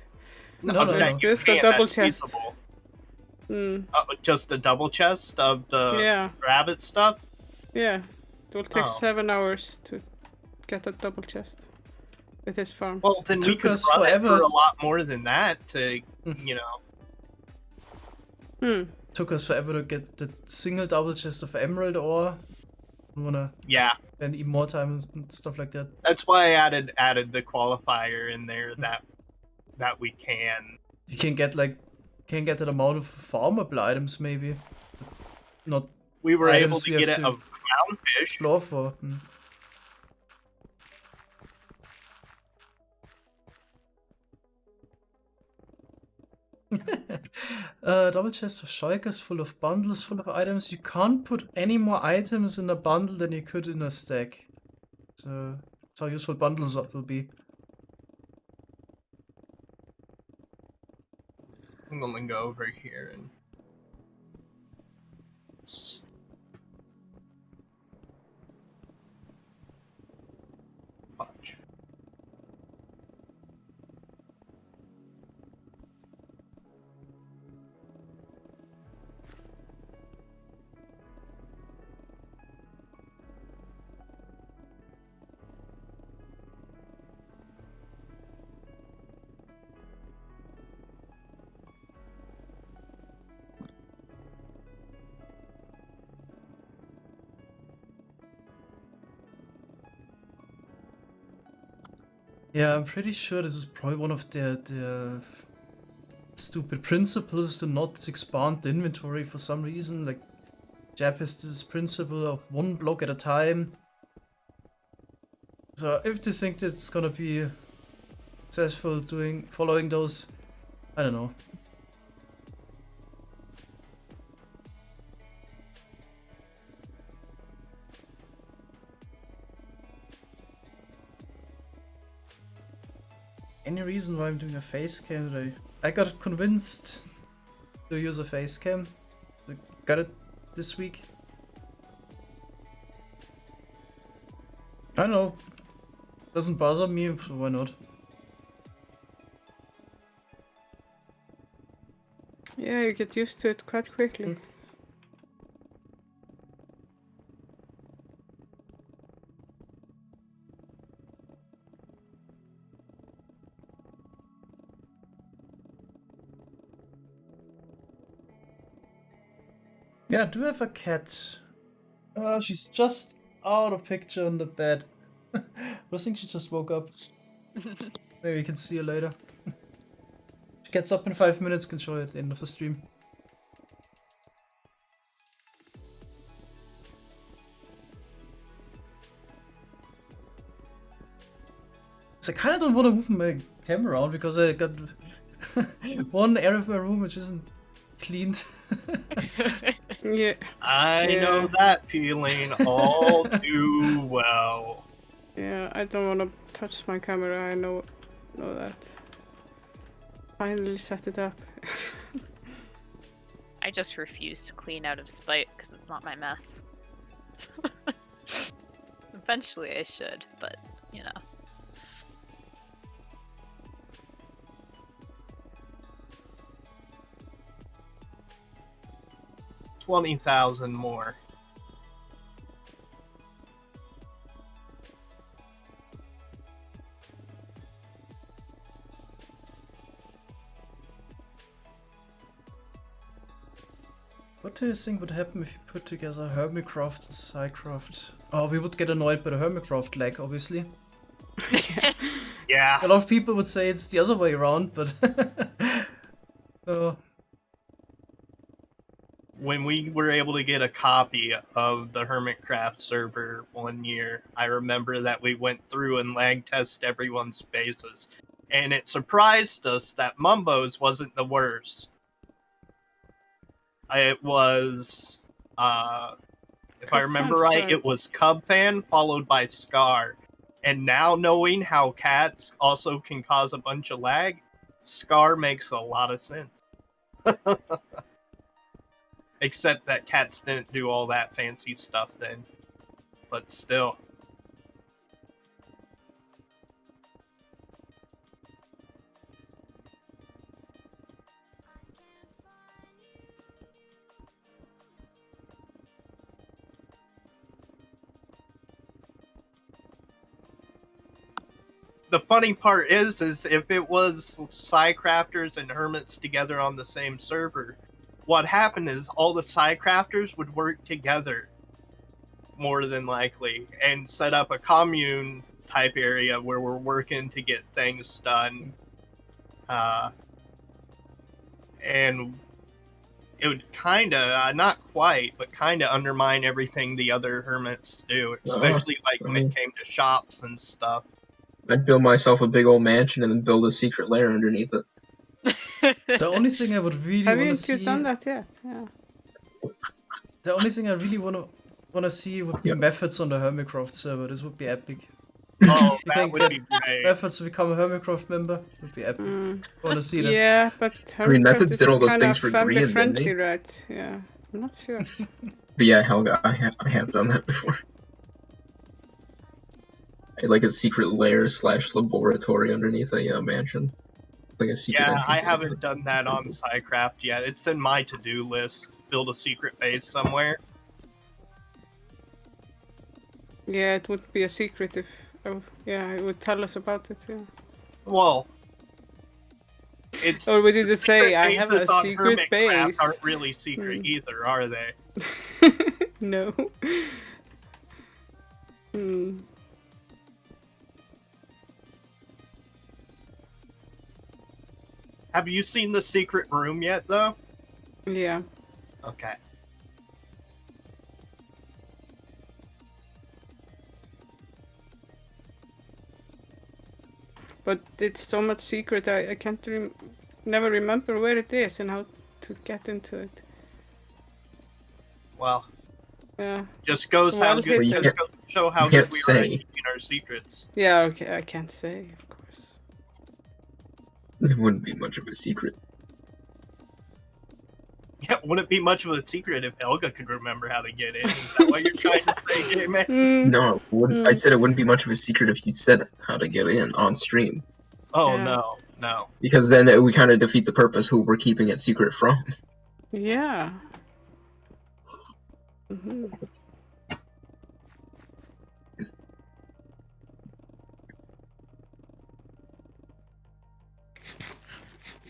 S1: No, no,
S4: It's
S1: no.
S4: just a double chest.
S3: feasible.
S4: Mm,
S3: Just a double chest of the
S4: yeah,
S3: rabbit stuff.
S4: yeah. It will take
S3: Oh.
S4: 7 hours to get a double chest with his farm.
S3: Well, then we
S1: took
S3: could
S1: us
S3: run it
S1: forever.
S3: for a lot more than that to, you know.
S1: Took us forever to get the single double chest of emerald ore. We wanna
S3: Yeah,
S1: spend even more time and stuff like that.
S3: that's why I added the qualifier in there that we can.
S1: You can get that amount of farmable items maybe. Not
S3: We were able
S1: items
S3: to
S1: we
S3: get
S1: have
S3: it
S1: to
S3: of clownfish.
S1: floor for. Double chest of shulkers full of bundles full of items. You can't put any more items in a bundle than you could in a stack. So that's how useful bundles will be.
S3: I'm gonna go over here and watch.
S1: Yeah, I'm pretty sure this is probably one of the stupid principles to not expand the inventory for some reason. Like, Jap has this principle of one block at a time. So if they think that it's gonna be successful following those, I don't know. Any reason why I'm doing a face cam today? I got convinced to use a face cam. I got it this week. I don't know. Doesn't bother me, so why not?
S4: Yeah, you get used to it quite quickly.
S1: Yeah, I do have a cat. Oh, she's just out of picture on the bed. I think she just woke up. Maybe you can see her later. She gets up in 5 minutes, can show you at the end of the stream. So I kind of don't want to move my camera around because I got one area of my room which isn't cleaned.
S4: Yeah.
S3: I know that feeling all too well.
S4: Yeah, I don't want to touch my camera. I know that. Finally set it up.
S7: I just refuse to clean out of spite because it's not my mess. Eventually I should, but you know.
S3: $20,000 more.
S1: What do you think would happen if you put together Hermitcraft and SciCraft? Oh, we would get annoyed by the Hermitcraft lag, obviously.
S3: Yeah.
S1: A lot of people would say it's the other way around, but...
S3: When we were able to get a copy of the Hermitcraft server one year, I remember that we went through and lag test everyone's bases. And it surprised us that Mumbo's wasn't the worst. It was If I
S4: Cub
S3: remember
S4: Fan's
S3: right,
S4: right.
S3: it was Cub Fan followed by Scar. And now knowing how cats also can cause a bunch of lag, Scar makes a lot of sense. Except that cats didn't do all that fancy stuff then. But still. The funny part is if it was SciCrafters and Hermits together on the same server, what happened is all the SciCrafters would work together, more than likely, and set up a commune type area where we're working to get things done. And it would kinda, not quite, but kinda undermine everything the other Hermits do, especially like when it came to shops and stuff.
S5: I'd build myself a big old mansion and then build a secret lair underneath it.
S1: The only thing I would really want to
S4: Haven't you
S1: see,
S4: done that yet? Yeah.
S1: the only thing I really wanna see would be
S5: Yeah.
S1: methods on the Hermitcraft server. This would be epic.
S3: Oh,
S1: You
S3: that
S1: can
S3: would
S1: get
S3: be great.
S1: methods to become a Hermitcraft member. Would be epic. I wanna see that.
S4: Yeah, but
S5: I mean,
S4: Hermitcraft
S5: Methods
S4: is
S5: did all those
S4: kind
S5: things
S4: of
S5: for
S4: family
S5: Korean, didn't
S4: friendly,
S5: he?
S4: right? Yeah, I'm not sure.
S5: But yeah, Helga, I have done that before. I had like a secret lair / laboratory underneath a mansion. Like a secret
S3: Yeah,
S5: entrance.
S3: I haven't done that on SciCraft yet. It's in my to-do list. Build a secret base somewhere.
S4: Yeah, it would be a secret if. Oh, yeah, it would tell us about it. Yeah.
S3: Well, it's
S4: Or would you just say,
S3: secret
S4: I have a
S3: bases on
S4: secret
S3: Hermitcraft
S4: base?
S3: aren't really secret either, are they?
S4: No. Hmm.
S3: Have you seen the secret room yet, though?
S4: Yeah.
S3: Okay.
S4: But it's so much secret, I can't never remember where it is and how to get into it.
S3: Well,
S4: Yeah.
S3: just goes how
S4: Well,
S3: good.
S4: hit
S3: Just
S5: it.
S3: goes to show how
S5: You
S3: good
S5: can't
S3: we are at
S5: say.
S3: keeping our secrets.
S4: Yeah, okay, I can't say, of course.
S5: It wouldn't be much of a secret.
S3: Yeah, wouldn't be much of a secret if Elga could remember how to get in. Is that what you're trying to say, J-Man?
S5: No, it wouldn't. I said it wouldn't be much of a secret if you said how to get in on stream.
S3: Oh,
S4: Yeah.
S3: no.
S5: Because then we kind of defeat the purpose who we're keeping it secret from.
S4: Yeah. Mm-hmm.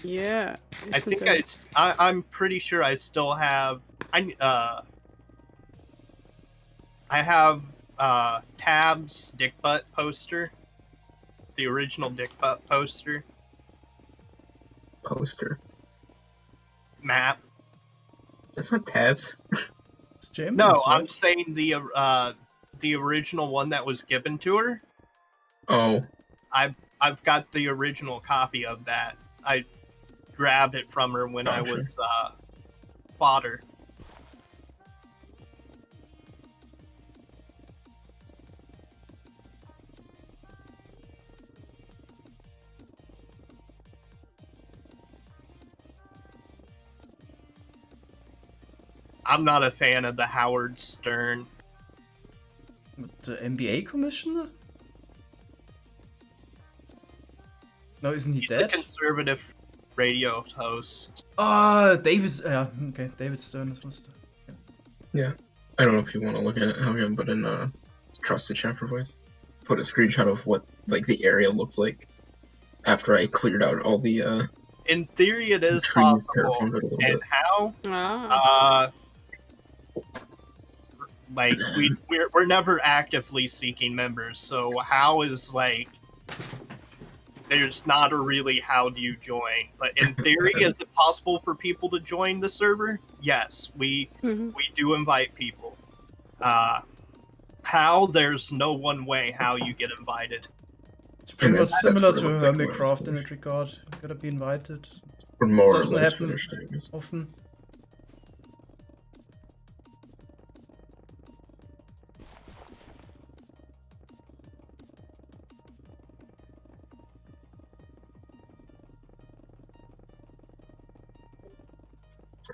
S4: Yeah.
S3: I
S4: isn't
S3: think
S4: it?
S3: I'm pretty sure I still have I have Tab's dick butt poster, the original dick butt poster
S5: Poster.
S3: map.
S5: That's not tabs.
S1: It's James,
S3: No,
S1: right?
S3: I'm saying the original one that was given to her.
S5: Oh,
S3: I've got the original copy of that. I grabbed it from her when I
S5: Gotcha.
S3: was fodder. I'm not a fan of the Howard Stern.
S1: The NBA commissioner? No, isn't he
S3: He's
S1: dead?
S3: a conservative radio host.
S1: Ah, David. Yeah, okay, David Stern is Mr.
S5: I don't know if you want to look at it, Helga, but in Trusted Chapter Voice, put a screenshot of what like the area looked like after I cleared out all the
S3: In theory, it is
S5: trees,
S3: possible.
S5: terraformed it a little
S3: And
S5: bit.
S3: how?
S4: Ah.
S3: Like we're never actively seeking members, so how is like there's not a really how do you join, but in theory, is it possible for people to join the server? Yes, we do invite people. How? There's no one way how you get invited.
S1: It's pretty much
S5: that's
S1: similar
S5: what it
S1: to
S5: looks like when it's
S1: Hermitcraft in
S5: finished.
S1: that regard. You gotta be invited.
S5: Or more or
S1: Doesn't
S5: less
S1: happen
S5: finished, I guess.
S1: often.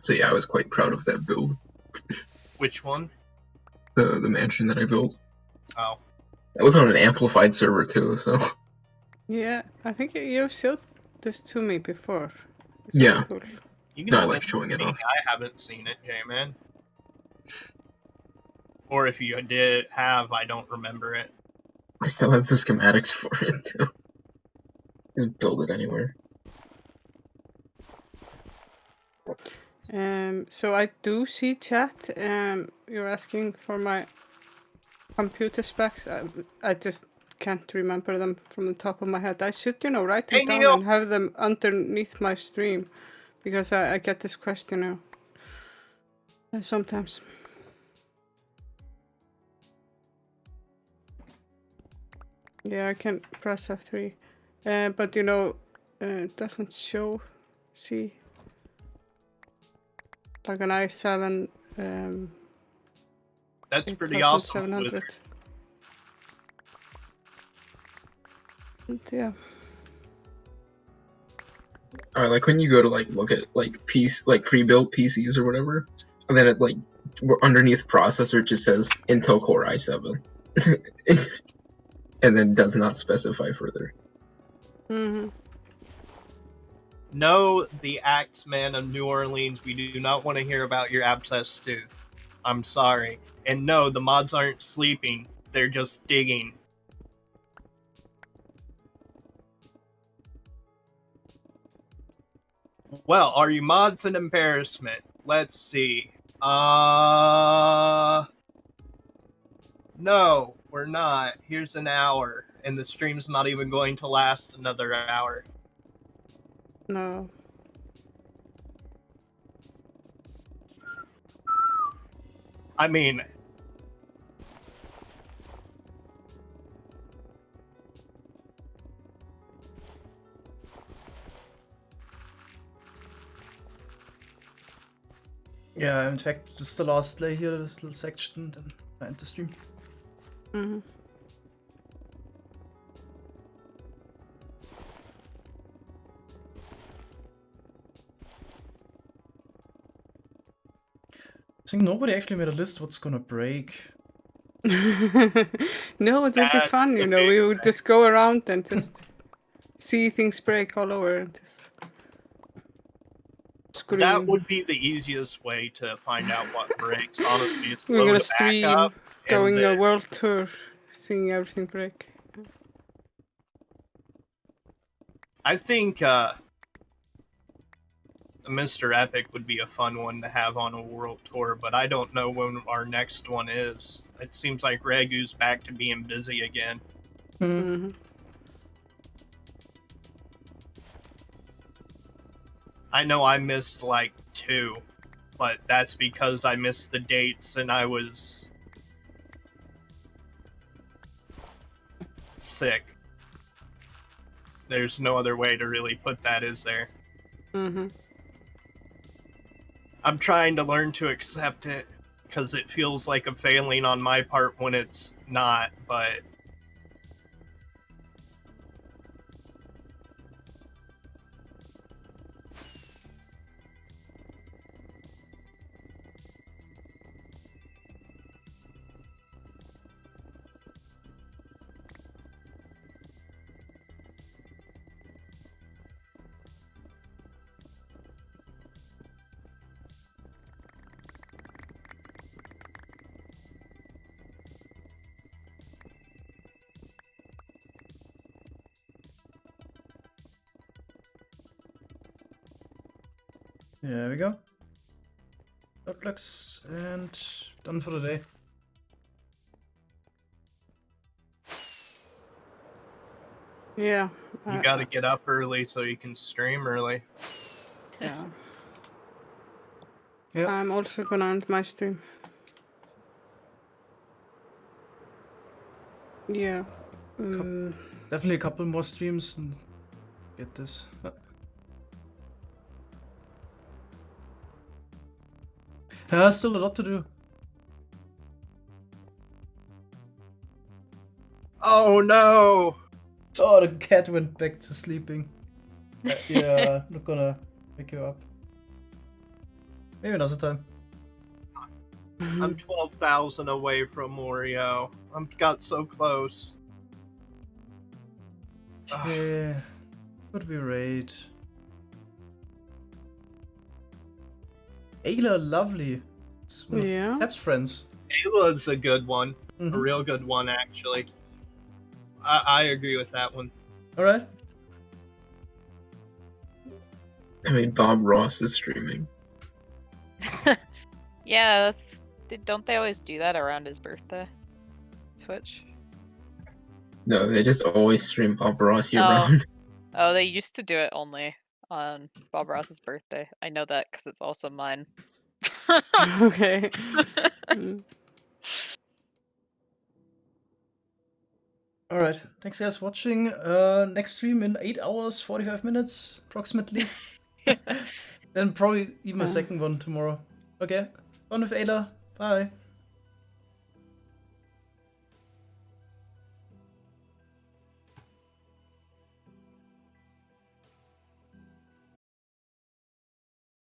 S5: So yeah, I was quite proud of that build.
S3: Which one?
S5: The mansion that I built.
S3: Oh.
S5: That was on an amplified server too, so
S4: Yeah, I think you showed this to me before. It's
S5: yeah.
S4: pretty cool.
S3: You
S5: No, I
S3: can
S5: like
S3: send
S5: showing
S3: it
S5: it
S3: to me.
S5: off.
S3: I haven't seen it, J-Man. Or if you did have, I don't remember it.
S5: I still have the schematics for it too. Just build it anywhere.
S4: So I do see chat. You're asking for my computer specs. I just can't remember them from the top of my head. I should, write them
S3: Hey,
S4: down
S3: Neil!
S4: and have them underneath my stream, because I get this question sometimes. Yeah, I can press F3, but it doesn't show. See, like an i7.
S3: That's pretty awesome. With
S4: 8700. Yeah.
S5: I like when you go to look at pre-built PCs or whatever, and then it underneath processor it just says Intel Core i7, and then does not specify further.
S3: No, the Axeman of New Orleans, we do not want to hear about your abscess tooth. I'm sorry. And no, the mods aren't sleeping. They're just digging. Well, are you mods an embarrassment? Let's see. No, we're not. Here's an hour, and the stream's not even going to last another hour.
S4: No.
S3: I mean,
S1: Yeah, in fact, just the last lay here, this little section, then I end the stream. I think nobody actually made a list what's gonna break.
S4: No, it would be
S3: That's
S4: fun,
S3: the
S4: We
S3: big
S4: would just go around and just see things break all over and just scream.
S3: that would be the easiest way to find out what breaks. Honestly, it's
S4: We're
S3: load
S4: gonna
S3: a
S4: stream
S3: backup,
S4: going
S3: and
S4: a
S3: then
S4: world tour, seeing everything break.
S3: I think Mr. Epic would be a fun one to have on a world tour, but I don't know when our next one is. It seems like Ragu's back to being busy again. I know I missed like 2, but that's because I missed the dates and I was sick. There's no other way to really put that, is there? I'm trying to learn to accept it, because it feels like a failing on my part when it's not, but
S1: There we go. Outlooks and done for the day.
S4: Yeah.
S3: you gotta get up early so you can stream early.
S4: Yeah.
S1: Yeah.
S4: I'm also gonna end my stream. Yeah.
S1: Definitely a couple more streams and get this. Still a lot to do.
S3: Oh no!
S1: Oh, the cat went back to sleeping. Yeah, not gonna wake you up. Maybe another time.
S3: I'm 12,000 away from Morio. I'm got so close.
S1: Yeah. Could we raid? Ayla, lovely. It's one of
S4: Yeah.
S1: Tap's friends.
S3: Ayla's a good one. A
S1: Mhm.
S3: real good one, actually. I agree with that one.
S1: Alright.
S5: I mean, Bob Ross is streaming.
S7: Yeah, that's. Don't they always do that around his birthday? Twitch.
S5: No, they just always stream Bob Ross year
S7: Oh.
S5: round.
S7: Oh, they used to do it only on Bob Ross's birthday. I know that because it's also mine.
S4: Okay. Mm.
S1: Alright. Thanks guys for watching. Next stream in 8 hours, 45 minutes, approximately. Then probably even a
S4: Yeah.
S1: second one tomorrow. Okay. Fun with Ayla. Bye.